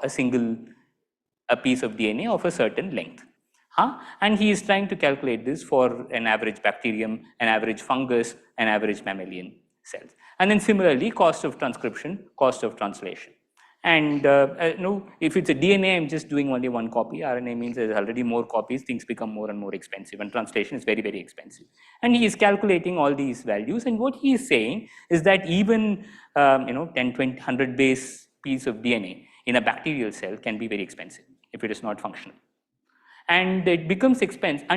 a single piece of DNA of a certain length. And he is trying to calculate this for an average bacterium, an average fungus, an average mammalian cells. And then similarly, cost of transcription, cost of translation. And if it's a DNA, I'm just doing only one copy. RNA means there's already more copies, things become more and more expensive, and translation is very, very expensive. And he is calculating all these values, and what he is saying is that even 10, 20, 100 base piece of DNA in a bacterial cell can be very expensive if it is not functional. And it becomes expensive,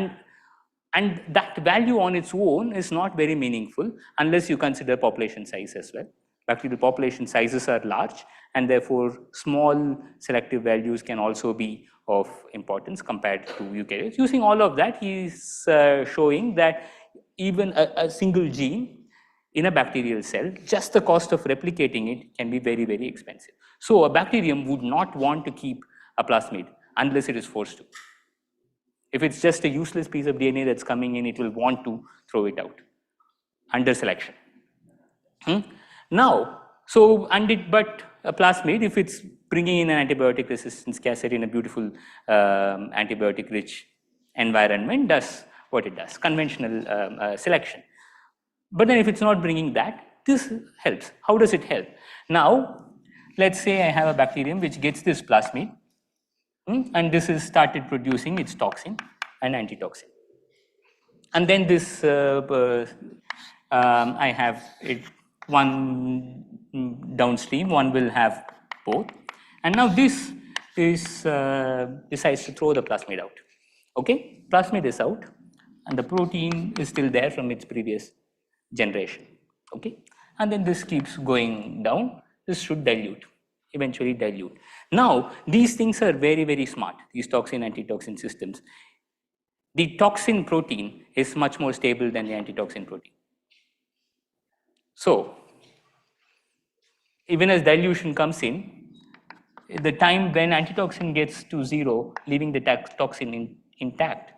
and that value on its own is not very meaningful unless you consider population size as well. Bacterial population sizes are large, and therefore small selective values can also be of importance compared to eukaryotes. Using all of that, he is showing that even a single gene in a bacterial cell, just the cost of replicating it can be very, very expensive. So a bacterium would not want to keep a plasmid unless it is forced to. If it's just a useless piece of DNA that's coming in, it will want to throw it out under selection. Now, but a plasmid, if it's bringing in an antibiotic resistance cassette in a beautiful antibiotic-rich environment, does what it does, conventional selection. But then if it's not bringing that, this helps. How does it help? Now, let's say I have a bacterium which gets this plasmid, and this is started producing its toxin and antitoxin. And then this, I have it one downstream, one will have both. And now this is, decides to throw the plasmid out. Okay, plasmid is out, and the protein is still there from its previous generation. Okay, and then this keeps going down. This should dilute, eventually dilute. Now, these things are very, very smart, these toxin antitoxin systems. The toxin protein is much more stable than the antitoxin protein. So, even as dilution comes in, the time when antitoxin gets to zero, leaving the toxin intact,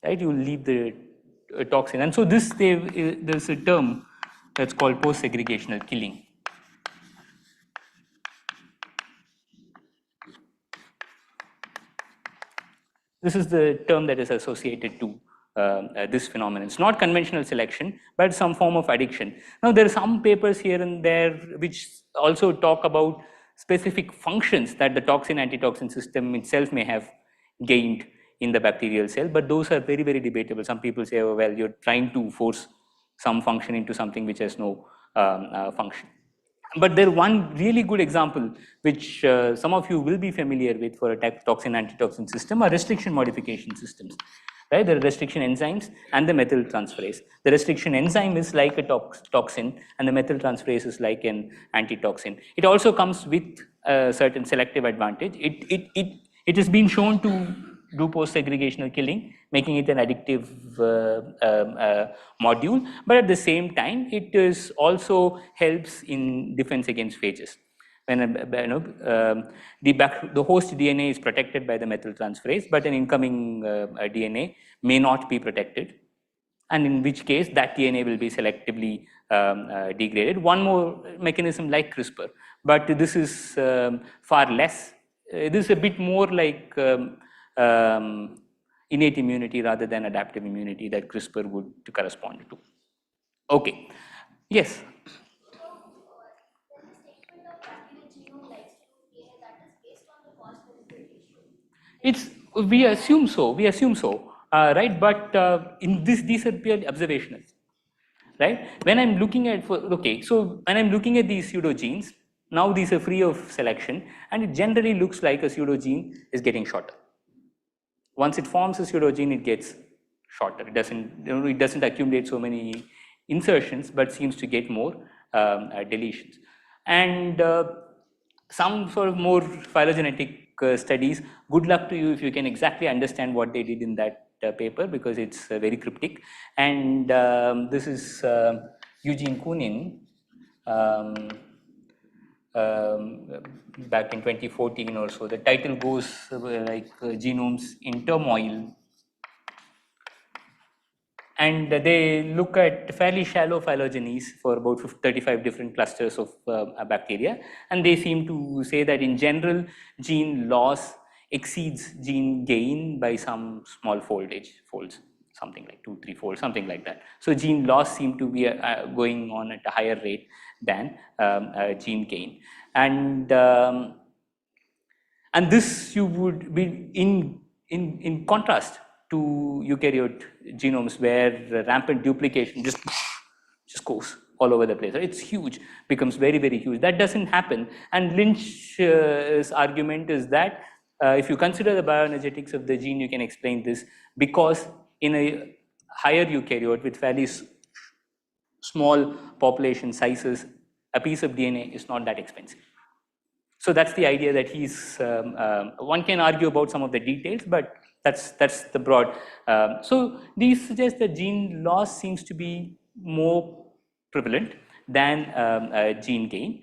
right? You leave the toxin. And so there's a term that's called post-segregational killing. This is the term that is associated to this phenomenon. It's not conventional selection, but some form of addiction. Now, there are some papers here and there which also talk about specific functions that the toxin-antitoxin system itself may have gained in the bacterial cell, but those are very, very debatable. Some people say, oh, well, you're trying to force some function into something which has no function. But there's one really good example, which some of you will be familiar with for a toxin-antitoxin system, are restriction modification systems. Right? There are restriction enzymes and the methyltransferase. The restriction enzyme is like a toxin, and the methyltransferase is like an antitoxin. It also comes with a certain selective advantage. It has been shown to do post-segregational killing, making it an addictive module. But at the same time, it is also helps in defense against phages. When the host DNA is protected by the methyltransferase, but an incoming DNA may not be protected, and in which case that DNA will be selectively degraded. One more mechanism like CRISPR, but this is far less. This is a bit more like innate immunity rather than adaptive immunity that CRISPR would correspond to. Okay, Yes. It's, we assume so, right? But in this, these are purely observational, right? When I'm looking at, okay, so when I'm looking at these pseudogenes, now these are free of selection, and it generally looks like a pseudogene is getting shorter. Once it forms a pseudogene, it gets shorter. It doesn't, it doesn't accumulate so many insertions, but seems to get more deletions. And some sort of more phylogenetic studies, good luck to you if you can exactly understand what they did in that paper, because it's very cryptic. And this is Eugene Koonin, back in 2014 or so. The title goes like Genomes in Turmoil. And they look at fairly shallow phylogenies for about 35 different clusters of bacteria. And they seem to say that in general, gene loss exceeds gene gain by some small folds, something like 2-3 folds, something like that. So gene loss seem to be going on at a higher rate than gene gain. And this you would be in contrast to eukaryote genomes, where rampant duplication just goes all over the place. It's huge, becomes very, very huge. That doesn't happen. And Lynch's argument is that if you consider the bioenergetics of the gene, you can explain this, because in a higher eukaryote with fairly small population sizes, a piece of DNA is not that expensive. So that's the idea that he's, one can argue about some of the details, but that's the broad. So these suggest that gene loss seems to be more prevalent than gene gain.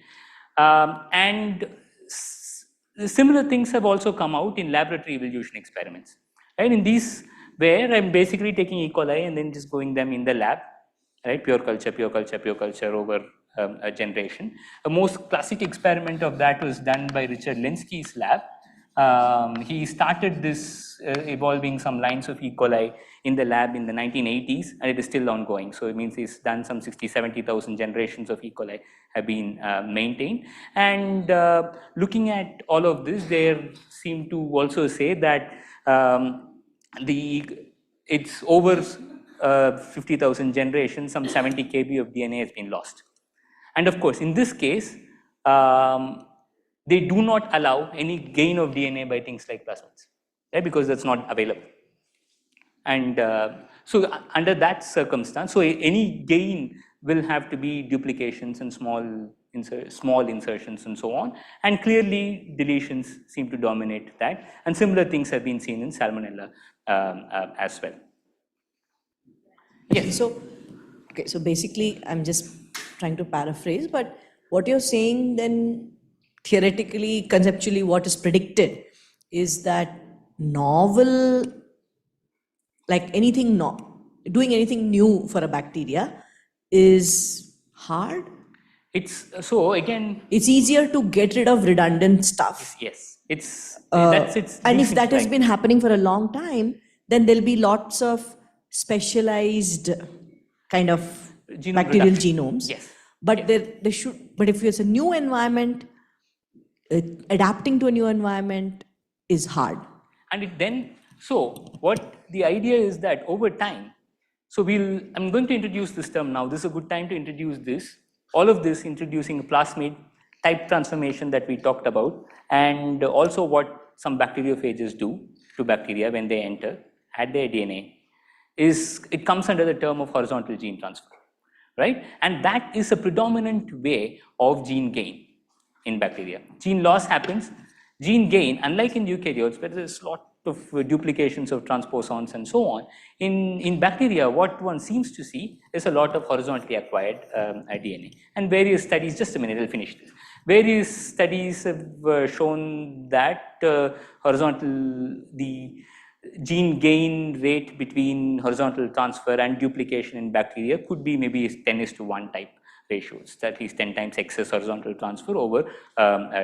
And similar things have also come out in laboratory evolution experiments. And in these, where I'm basically taking E. coli and then just growing them in the lab, right? Pure culture over a generation. The most classic experiment of that was done by Richard Lenski's lab. He started this evolving some lines of E. coli in the lab in the 1980s, and it is still ongoing. So it means he's done some 60,000-70,000 generations of E. coli have been maintained. And looking at all of this, they seem to also say that it's over 50,000 generations, some 70 kb of DNA has been lost. And of course, in this case, they do not allow any gain of DNA by things like plasmids, right? Because that's not available. And so under that circumstance, so any gain will have to be duplications and small insertions and so on. And clearly, deletions seem to dominate that. And similar things have been seen in Salmonella as well. Yes. So, okay. So basically, I'm just trying to paraphrase, but what you're saying then, theoretically, conceptually, what is predicted is that novel, like anything, doing anything new for a bacteria is hard. It's so again. It's easier to get rid of redundant stuff. Yes, that's its. And if that has been happening for a long time, then there'll be lots of specialized kind of bacterial genomes. Yes. But there should. But if it's a new environment, adapting to a new environment is hard. And it then, so what the idea is that over time, so I'm going to introduce this term now. This is a good time to introduce this. All of this introducing a plasmid type transformation that we talked about, and also what some bacteriophages do to bacteria when they enter, add their DNA, it comes under the term of horizontal gene transfer, right? And that is a predominant way of gene gain in bacteria. Gene loss happens. Gene gain, unlike in eukaryotes, where there's a lot of duplications of transposons and so on, in bacteria, what one seems to see is a lot of horizontally acquired DNA. And various studies, just a minute, I'll finish this. Various studies have shown that the gene gain rate between horizontal transfer and duplication in bacteria could be maybe 10:1 type ratios, that is 10 times excess horizontal transfer over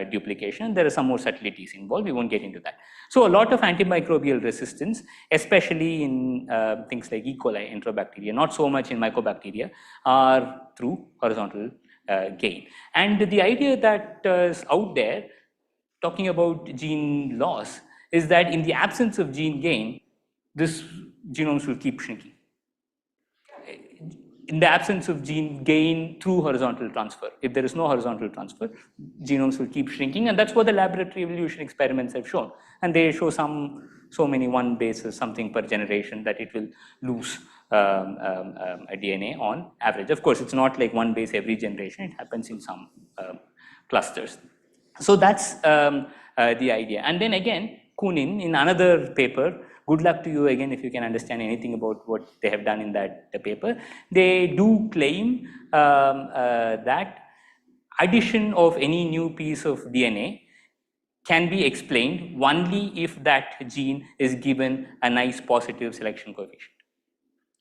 duplication. There are some more subtleties involved, we won't get into that. So a lot of antimicrobial resistance, especially in things like E. coli, enterobacteria, not so much in mycobacteria, are through horizontal gain. And the idea that is out there, talking about gene loss, is that in the absence of gene gain, this genomes will keep shrinking. In the absence of gene gain through horizontal transfer, if there is no horizontal transfer, genomes will keep shrinking, and that's what the laboratory evolution experiments have shown. And they show so many one bases, something per generation, that it will lose a DNA on average. Of course, it's not like one base every generation, it happens in some clusters. So that's the idea. And then again, Kunin, in another paper, good luck to you again if you can understand anything about what they have done in that paper. They do claim that addition of any new piece of DNA can be explained only if that gene is given a nice positive selection coefficient.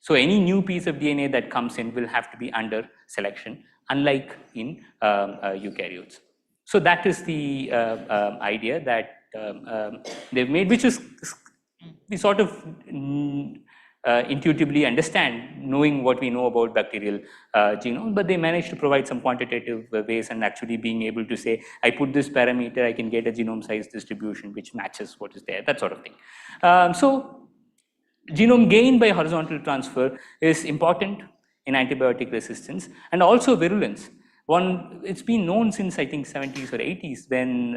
So any new piece of DNA that comes in will have to be under selection, unlike in eukaryotes. So that is the idea that they've made, which is we sort of intuitively understand, knowing what we know about bacterial genome, but they managed to provide some quantitative ways and actually being able to say, I put this parameter, I can get a genome size distribution which matches what is there, that sort of thing. So genome gain by horizontal transfer is important in antibiotic resistance and also virulence. It's been known since I think 70s or 80s when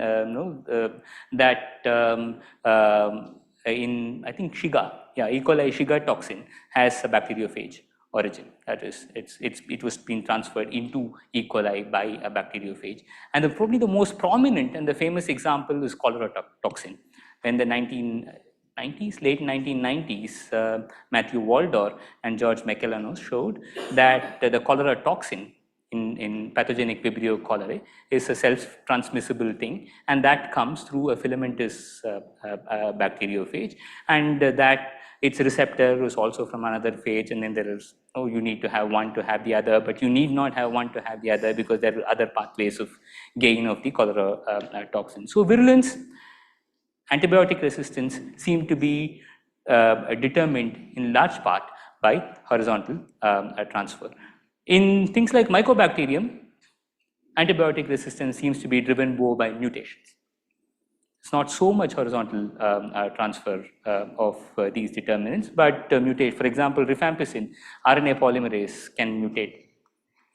in I think Shiga, E. coli Shiga toxin has a bacteriophage origin. That is, it was being transferred into E. coli by a bacteriophage. And probably the most prominent and the famous example is cholera toxin. When the late 1990s, Matthew Waldor and George McElhanos showed that the cholera toxin in pathogenic Vibrio cholerae is a self-transmissible thing, and that comes through a filamentous bacteriophage, and that its receptor is also from another phage, and then there is, you need to have one to have the other, but you need not have one to have the other because there are other pathways of gain of the cholera toxin. So virulence, antibiotic resistance seem to be determined in large part by horizontal transfer. In things like Mycobacterium, antibiotic resistance seems to be driven more by mutations. It's not so much horizontal transfer of these determinants, but mutate. For example, rifampicin, RNA polymerase can mutate.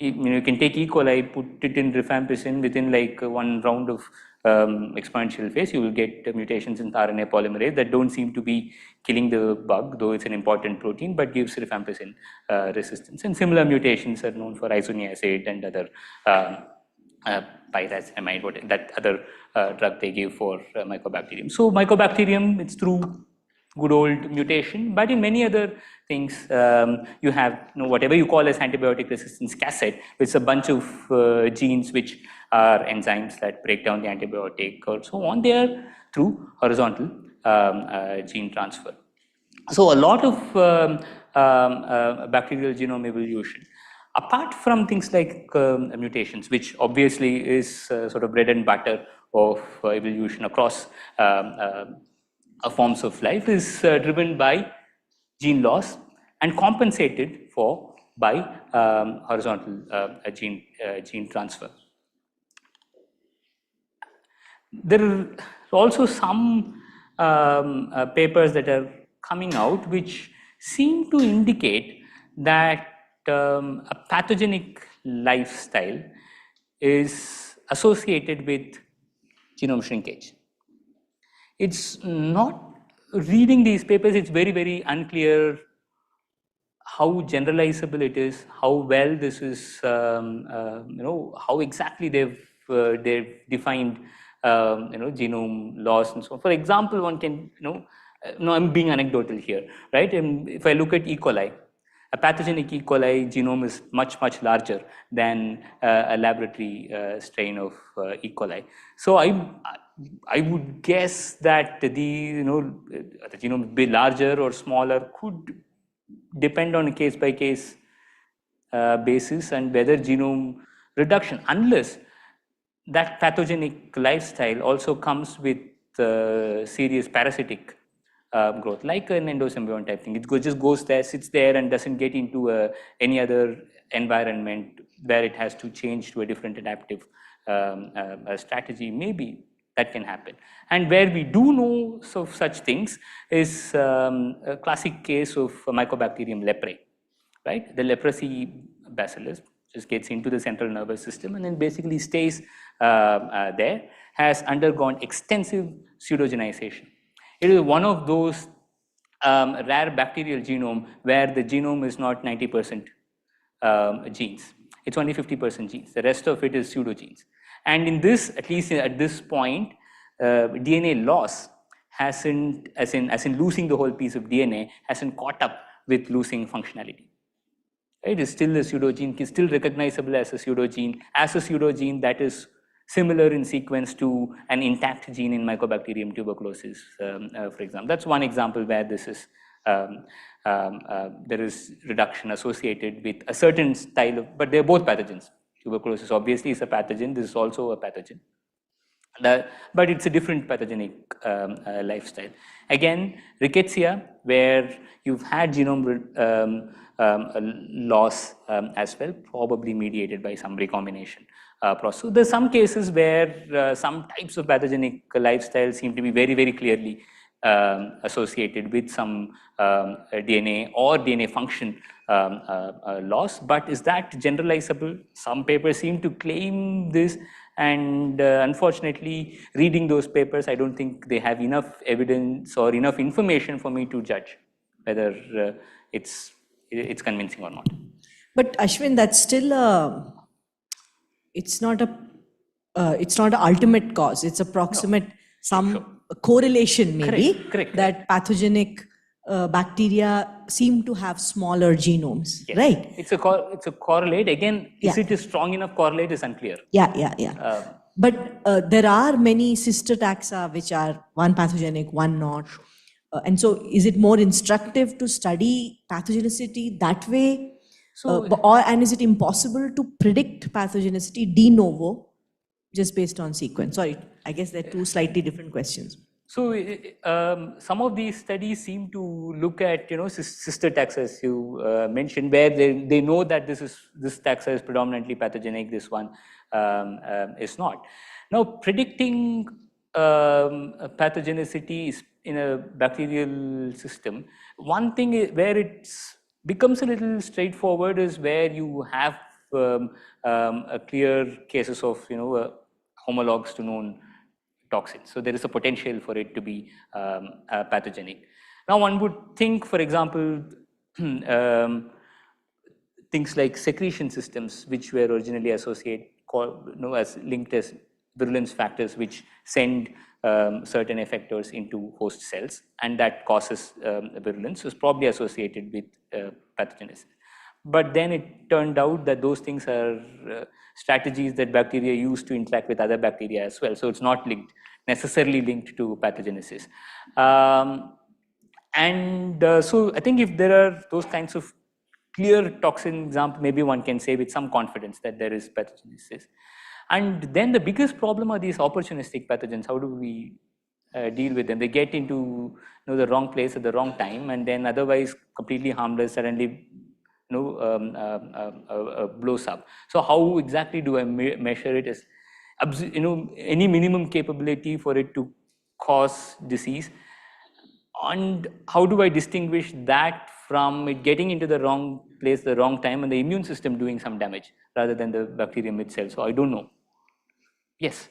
You can take E. coli, put it in rifampicin, within like one round of exponential phase, you will get mutations in the RNA polymerase that don't seem to be killing the bug, though it's an important protein, but gives rifampicin resistance. And similar mutations are known for isoniazid and other pyrazamide, that other drug they give for Mycobacterium. So Mycobacterium, it's through good old mutation, but in many other things, you have whatever you call as antibiotic resistance cassette, which is a bunch of genes which are enzymes that break down the antibiotic or so on. They are through horizontal gene transfer. So a lot of bacterial genome evolution, apart from things like mutations, which obviously is sort of bread and butter of evolution across forms of life, is driven by gene loss and compensated for by horizontal gene transfer. There are also some papers that are coming out which seem to indicate that a pathogenic lifestyle is associated with genome shrinkage. It's not, reading these papers, it's very, very unclear how generalizable it is, how well this is, how exactly they've defined, genome loss and so on. For example, one can, I'm being anecdotal here, right? And if I look at E. coli, a pathogenic E. coli genome is much, much larger than a laboratory strain of E. coli. So I would guess that the genome be larger or smaller could depend on a case by case basis and whether genome reduction, unless that pathogenic lifestyle also comes with serious parasitic growth, like an endosymbiont type thing. It just goes there, sits there, and doesn't get into any other environment where it has to change to a different adaptive strategy. Maybe that can happen. And where we do know of such things is a classic case of Mycobacterium leprae, right? The leprosy bacillus just gets into the central nervous system and then basically stays there, has undergone extensive pseudogenization. It is one of those rare bacterial genome where the genome is not 90% genes. It's only 50% genes. The rest of it is pseudogenes. And in this, at least at this point, DNA loss hasn't, as in losing the whole piece of DNA, hasn't caught up with losing functionality. It is still a pseudogene, is still recognizable as a pseudogene that is similar in sequence to an intact gene in Mycobacterium tuberculosis, for example. That's one example where this is there is reduction associated with a certain style of, but they're both pathogens. Tuberculosis obviously is a pathogen. This is also a pathogen. But it's a different pathogenic lifestyle. Again, rickettsia, where you've had genome loss as well, probably mediated by some recombination process. So there's some cases where some types of pathogenic lifestyles seem to be very, very clearly associated with some DNA or DNA function loss. But is that generalizable? Some papers seem to claim this. And unfortunately, reading those papers, I don't think they have enough evidence or enough information for me to judge whether it's convincing or not. But Ashwin, that's still it's not an ultimate cause. It's approximate correlation maybe. Correct. That pathogenic bacteria seem to have smaller genomes, yes. right? It's a correlate. Again, is it a strong enough correlate is unclear. Yeah. But there are many sister taxa which are one pathogenic, one not. And so is it more instructive to study pathogenicity that way? And is it impossible to predict pathogenicity de novo just based on sequence? Sorry, I guess they're two slightly different questions. So some of these studies seem to look at sister taxa, as you mentioned, where they know that this taxa is predominantly pathogenic, this one is not. Now, predicting pathogenicity is in a bacterial system. One thing where it becomes a little straightforward is where you have a clear cases of homologs to known toxins. So there is a potential for it to be pathogenic. Now one would think, for example, things like secretion systems, which were originally associated, as linked as virulence factors, which send certain effectors into host cells, and that causes virulence, was probably associated with pathogenesis. But then it turned out that those things are strategies that bacteria use to interact with other bacteria as well. So it's not necessarily linked to pathogenesis. So I think if there are those kinds of clear toxin example, maybe one can say with some confidence that there is pathogenesis. And then the biggest problem are these opportunistic pathogens. How do we deal with them? They get into the wrong place at the wrong time, and then otherwise completely harmless suddenly blows up. So how exactly do I measure it as any minimum capability for it to cause disease? And how do I distinguish that from it getting into the wrong place, the wrong time, and the immune system doing some damage rather than the bacterium itself? So I don't know. Yes.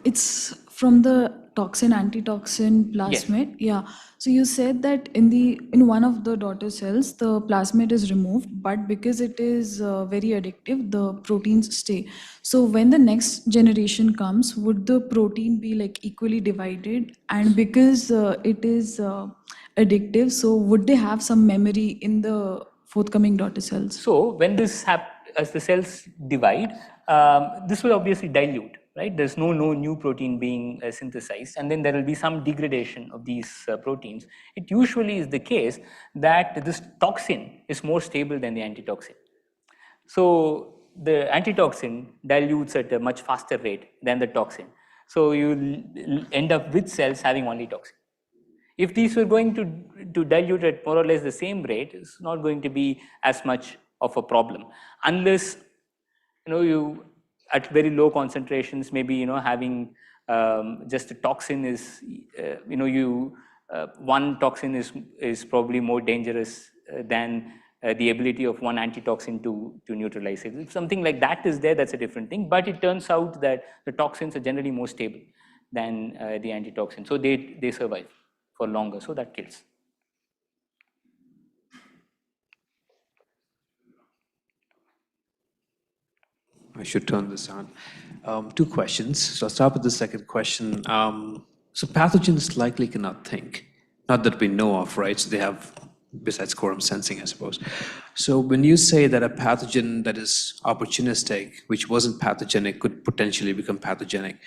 It's from the toxin antitoxin plasmid. Yeah. So you said that in one of the daughter cells, the plasmid is removed, but because it is very addictive, the proteins stay. So when the next generation comes, would the protein be like equally divided? And because it is addictive, so would they have some memory in the forthcoming daughter cells? So when this as the cells divide, this will obviously dilute. right? There's no new protein being synthesized, and then there will be some degradation of these proteins. It usually is the case that this toxin is more stable than the antitoxin. So the antitoxin dilutes at a much faster rate than the toxin. So you end up with cells having only toxin. If these were going to dilute at more or less the same rate, it's not going to be as much of a problem, unless you at very low concentrations, maybe having just a toxin is one toxin is probably more dangerous than the ability of one antitoxin to neutralize it. If something like that is there, that's a different thing. But it turns out that the toxins are generally more stable than the antitoxin, so they survive for longer. So that kills. I should turn this on. Two questions. So I'll start with the second question. So pathogens likely cannot think, not that we know of, right? So they have, besides quorum sensing, I suppose. So when you say that a pathogen that is opportunistic, which wasn't pathogenic, could potentially become pathogenic,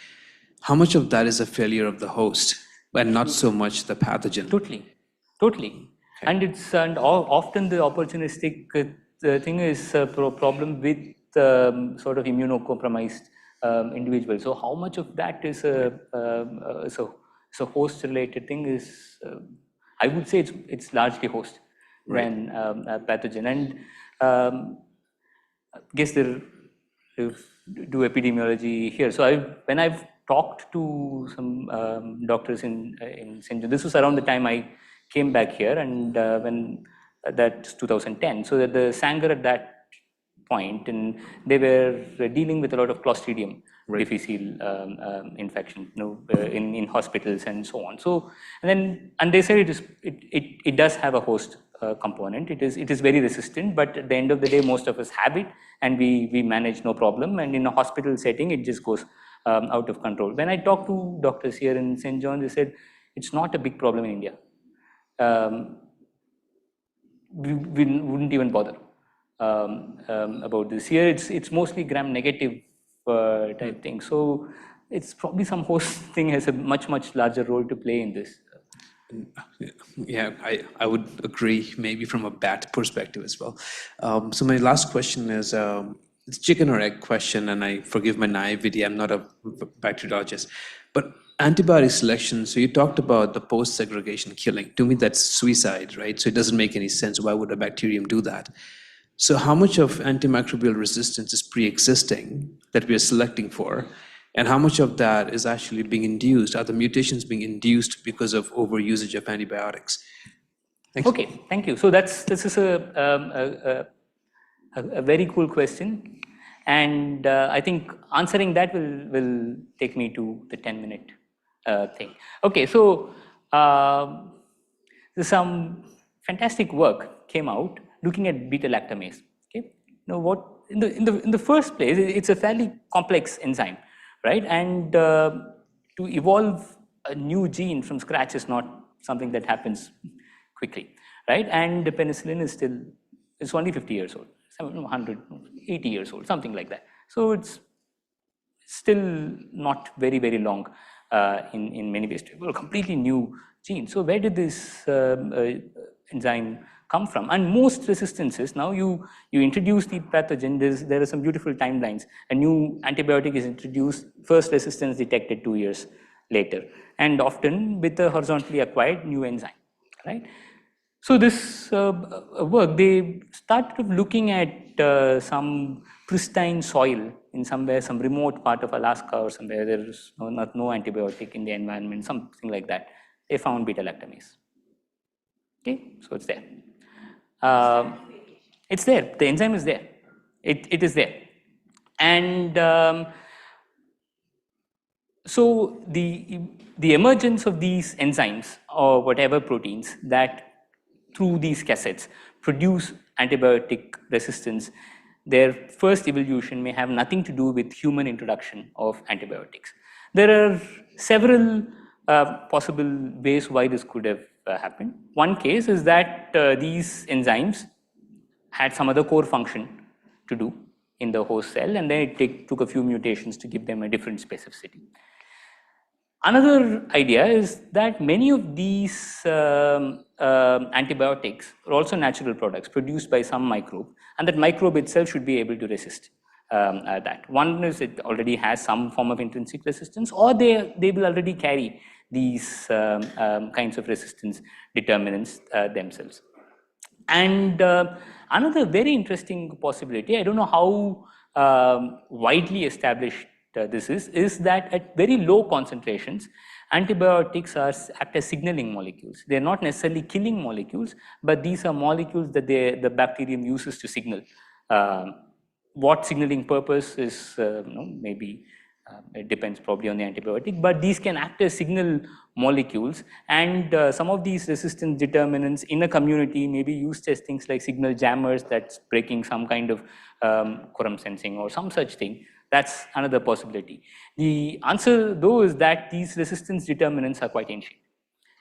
how much of that is a failure of the host and not so much the pathogen? Totally. Okay. And often the opportunistic thing is a problem with sort of immunocompromised individuals. So how much of that is a host-related thing is, I would say it's largely host than pathogen. And I guess there do epidemiology here. So when I've talked to some doctors in St. John, this was around the time I came back here, and when that's 2010. So that the Sanger at that point, and they were dealing with a lot of Clostridium difficile infection, in hospitals and so on. So and they said it does have a host component. It is very resistant, but at the end of the day, most of us have it, and we manage no problem. And in a hospital setting, it just goes out of control. When I talked to doctors here in St. John, they said it's not a big problem in India. We wouldn't even bother about this. Here, it's mostly gram-negative type thing. So it's probably some host thing has a much larger role to play in this. Yeah, I would agree, maybe from a bat perspective as well. So my last question is, it's chicken or egg question, and I forgive my naivety, I'm not a bacteriologist, but antibiotic selection, so you talked about the post-segregation killing. To me, that's suicide, right? So it doesn't make any sense. Why would a bacterium do that? So how much of antimicrobial resistance is pre-existing that we are selecting for? And how much of that is actually being induced? Are the mutations being induced because of overusage of antibiotics? Thanks. Okay, thank you. So this is a very cool question, and I think answering that will take me to the 10-minute thing. Okay, so some fantastic work came out looking at beta-lactamase. Okay, now what in the first place, it's a fairly complex enzyme, right? And to evolve a new gene from scratch is not something that happens quickly, right? And the penicillin it's only 50 years old, 180 years old, something like that. So it's still not very long in many ways. Well, completely new gene. So where did this enzyme come from? And most resistances, now you introduce the pathogen, there are some beautiful timelines. A new antibiotic is introduced, first resistance detected 2 years later, and often with a horizontally acquired new enzyme, right? So this work, they started looking at some pristine soil in somewhere, some remote part of Alaska or somewhere, there is no antibiotic in the environment, something like that. They found beta-lactamase. Okay, so it's there. It's there, the enzyme is there. It is there. And so the emergence of these enzymes or whatever proteins that through these cassettes produce antibiotic resistance, their first evolution may have nothing to do with human introduction of antibiotics. There are several possible ways why this could have happened. One case is that these enzymes had some other core function to do in the host cell, and then it took a few mutations to give them a different specificity. Another idea is that many of these antibiotics are also natural products produced by some microbe, and that microbe itself should be able to resist that. One is it already has some form of intrinsic resistance, or they will already carry these kinds of resistance determinants themselves. And another very interesting possibility, I don't know how widely established this is that at very low concentrations, antibiotics act as signaling molecules. They're not necessarily killing molecules, but these are molecules that the bacterium uses to signal. What signaling purpose is, maybe it depends probably on the antibiotic, but these can act as signal molecules, and some of these resistance determinants in a community may be used as things like signal jammers that's breaking some kind of quorum sensing or some such thing. That's another possibility. The answer though is that these resistance determinants are quite ancient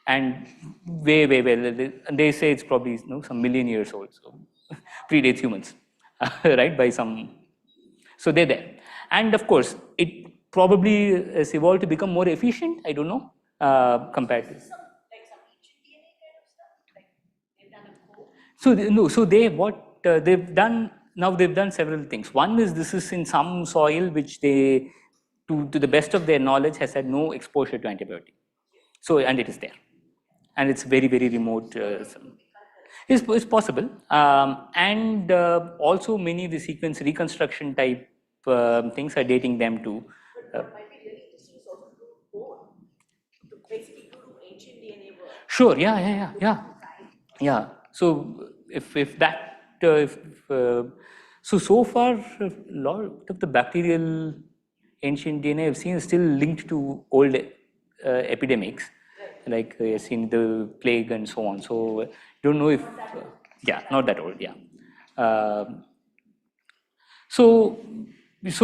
and way, they say it's probably some million years old, so predates humans, right, by some, so they're there. And of course, it probably has evolved to become more efficient, I don't know, compared to. So, they've done, now they've done several things. One is this is in some soil which they, to the best of their knowledge, has had no exposure to antibiotic. So, and it is there. And it's very, very remote. It's possible. And also many of the sequence reconstruction type things are dating them to. Sure, yeah. So if that, so far, a lot of the bacterial ancient DNA I've seen is still linked to old epidemics, like you've seen the plague and so on. So don't know if, yeah, not that old, yeah. So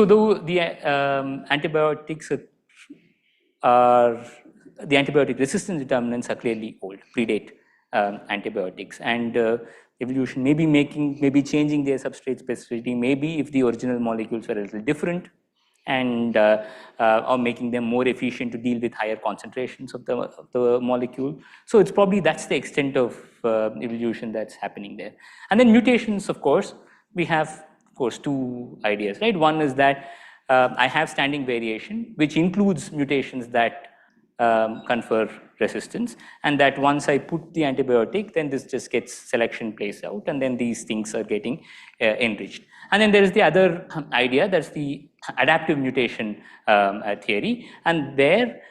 though the antibiotics are, the antibiotic resistance determinants are clearly old, predate antibiotics, and evolution may be changing their substrate specificity, maybe if the original molecules were a little different, and or making them more efficient to deal with higher concentrations of the molecule. So it's probably, that's the extent of evolution that's happening there. And then mutations, of course, we have, of course, two ideas, right? One is that I have standing variation, which includes mutations that confer resistance, and that once I put the antibiotic, then this just gets, selection plays out, and then these things are getting enriched. And then there is the other idea, that's the adaptive mutation theory, and there,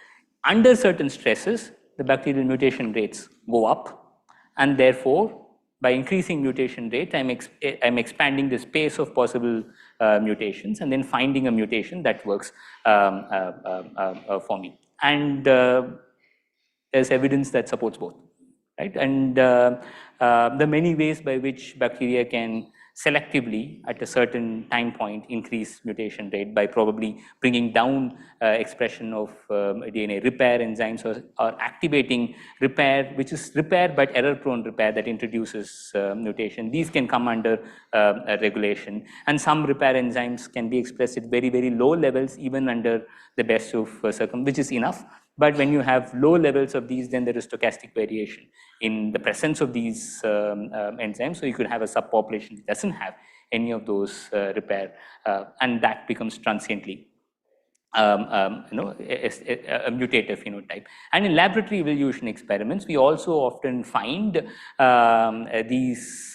under certain stresses, the bacterial mutation rates go up, and therefore, by increasing mutation rate, I'm expanding the space of possible mutations, and then finding a mutation that works for me. And there's evidence that supports both, right? And the many ways by which bacteria can selectively, at a certain time point, increase mutation rate by probably bringing down expression of DNA repair enzymes, or activating repair, which is repair but error-prone repair that introduces mutation. These can come under regulation, and some repair enzymes can be expressed at very, very low levels, even under the best of which is enough. But when you have low levels of these, then there is stochastic variation in the presence of these enzymes. So you could have a subpopulation that doesn't have any of those repair, and that becomes transiently a mutative phenotype. And in laboratory evolution experiments, we also often find these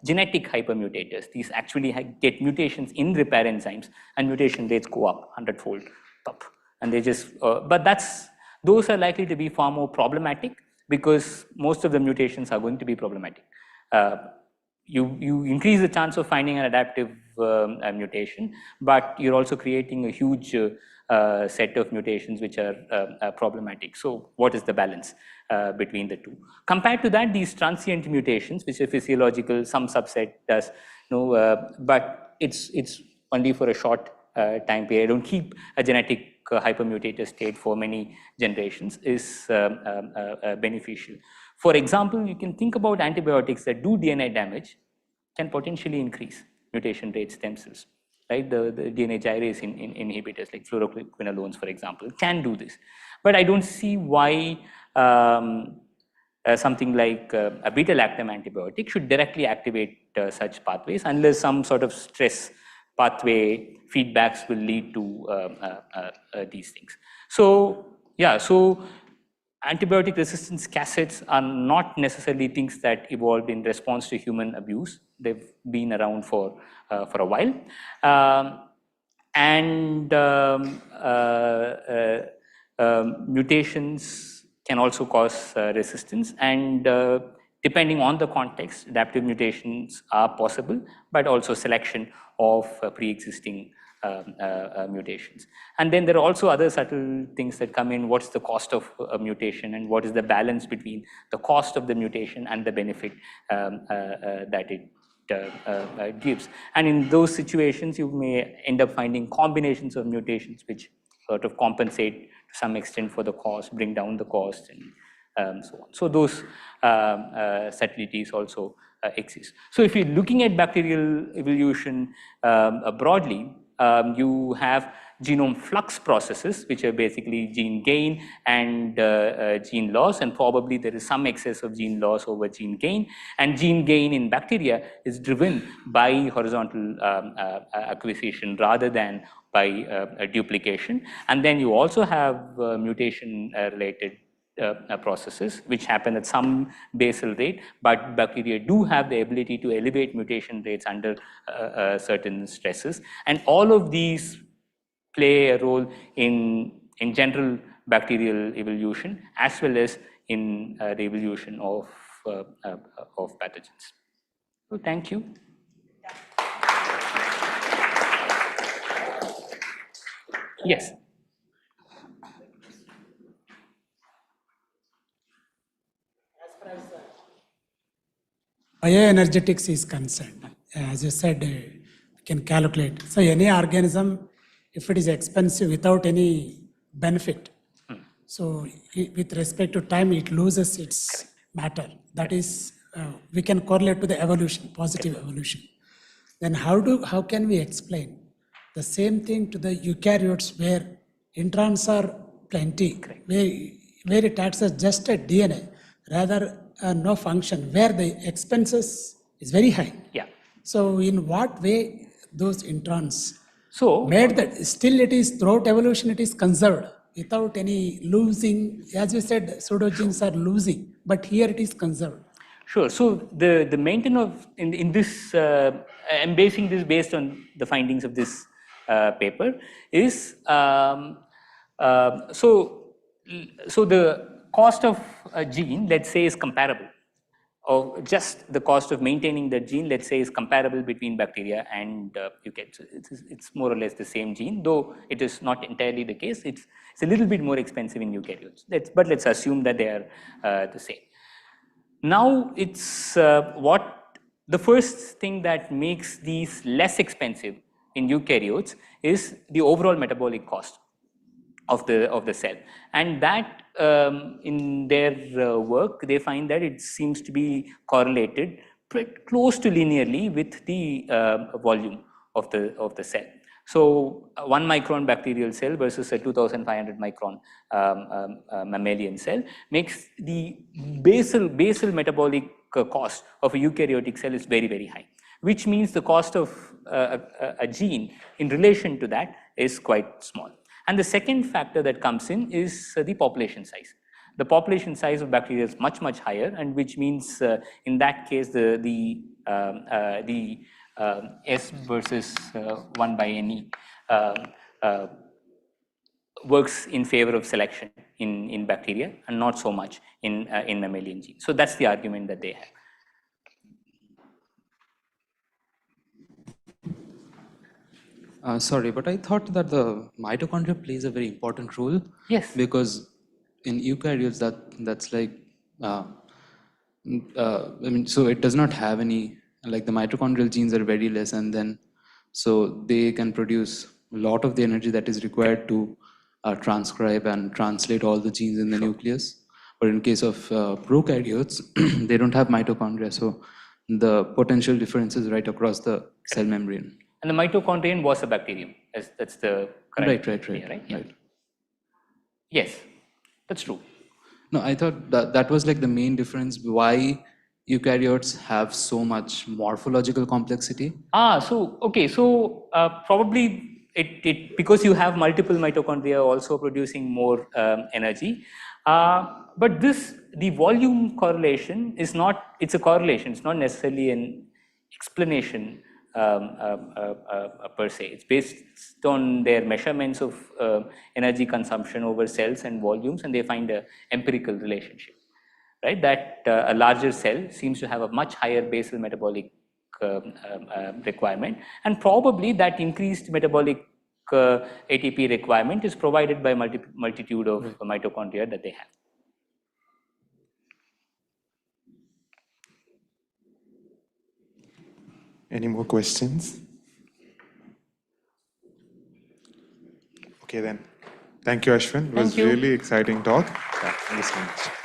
genetic hypermutators. These actually get mutations in repair enzymes, and mutation rates go up 100-fold up. And they just, but those are likely to be far more problematic, because most of the mutations are going to be problematic. You increase the chance of finding an adaptive mutation, but you're also creating a huge set of mutations which are problematic. So what is the balance between the two? Compared to that, these transient mutations, which are physiological, some subset does, but it's only for a short time period. Don't keep a genetic hypermutated state for many generations is beneficial. For example, you can think about antibiotics that do DNA damage can potentially increase mutation rates themselves. right? The DNA gyrase inhibitors like fluoroquinolones, for example, can do this. But I don't see why something like a beta-lactam antibiotic should directly activate such pathways unless some sort of stress pathway feedbacks will lead to these things. So yeah, so antibiotic resistance cassettes are not necessarily things that evolved in response to human abuse. They've been around for a while. Mutations can also cause resistance, and depending on the context, adaptive mutations are possible, but also selection of pre-existing mutations. And then there are also other subtle things that come in. What's the cost of a mutation, and what is the balance between the cost of the mutation and the benefit that it gives. And in those situations, you may end up finding combinations of mutations which sort of compensate to some extent for the cost, bring down the cost, and so on. So those subtleties also exist. So if you're looking at bacterial evolution broadly, you have genome flux processes, which are basically gene gain and gene loss, and probably there is some excess of gene loss over gene gain. And gene gain in bacteria is driven by horizontal acquisition rather than by duplication. And then you also have mutation related processes which happen at some basal rate, but bacteria do have the ability to elevate mutation rates under certain stresses. And all of these play a role in general bacterial evolution as well as in the evolution of pathogens. So thank you. Yes. Bioenergetics is concerned, as you said, we can calculate. So any organism, if it is expensive without any benefit, so with respect to time, it loses its matter. That is, we can correlate to the evolution, positive evolution. Then how can we explain the same thing to the eukaryotes where introns are plenty, where it acts as just a DNA, rather no function, where the expenses is very high. Yeah. So in what way those introns so made that, still it is throughout evolution it is conserved without any losing, as you said, pseudogenes are losing, but here it is conserved. Sure. So the maintenance of in this, I'm basing this based on the findings of this paper is so the cost of a gene, let's say, is comparable, or just the cost of maintaining that gene, let's say, is comparable between bacteria and eukaryotes. It's more or less the same gene, though it is not entirely the case. It's a little bit more expensive in eukaryotes. But let's assume that they are the same. Now it's what the first thing that makes these less expensive in eukaryotes is the overall metabolic cost of the cell, and that in their work they find that it seems to be correlated pretty close to linearly with the volume of the cell. So 1 micron bacterial cell versus a 2500 micron mammalian cell makes the basal metabolic cost of a eukaryotic cell is very, very high, which means the cost of a gene in relation to that is quite small. And the second factor that comes in is the population size. The population size of bacteria is much, much higher, and which means in that case the S versus 1 by NE works in favor of selection in bacteria and not so much in mammalian genes. So that's the argument that they have. Sorry, but I thought that the mitochondria plays a very important role. Yes. Because in eukaryotes, that's like, I mean, so it does not have any, like the mitochondrial genes are very less, and then so they can produce a lot of the energy that is required to transcribe and translate all the genes in the nucleus. But in case of prokaryotes, they don't have mitochondria, so the potential difference is right across the cell membrane. And the mitochondrion was a bacterium. That's the correct idea, right? Yeah. Right. Yes, that's true. No, I thought that was like the main difference why eukaryotes have so much morphological complexity. So probably it because you have multiple mitochondria also producing more energy. But the volume correlation is not, it's a correlation, it's not necessarily an explanation per se. It's based on their measurements of energy consumption over cells and volumes, and they find an empirical relationship, right? That a larger cell seems to have a much higher basal metabolic requirement, and probably that increased metabolic ATP requirement is provided by multitude of mitochondria that they have. Any more questions? Okay then. Thank you, Ashwin. It was really exciting talk. Yeah, thank you so much.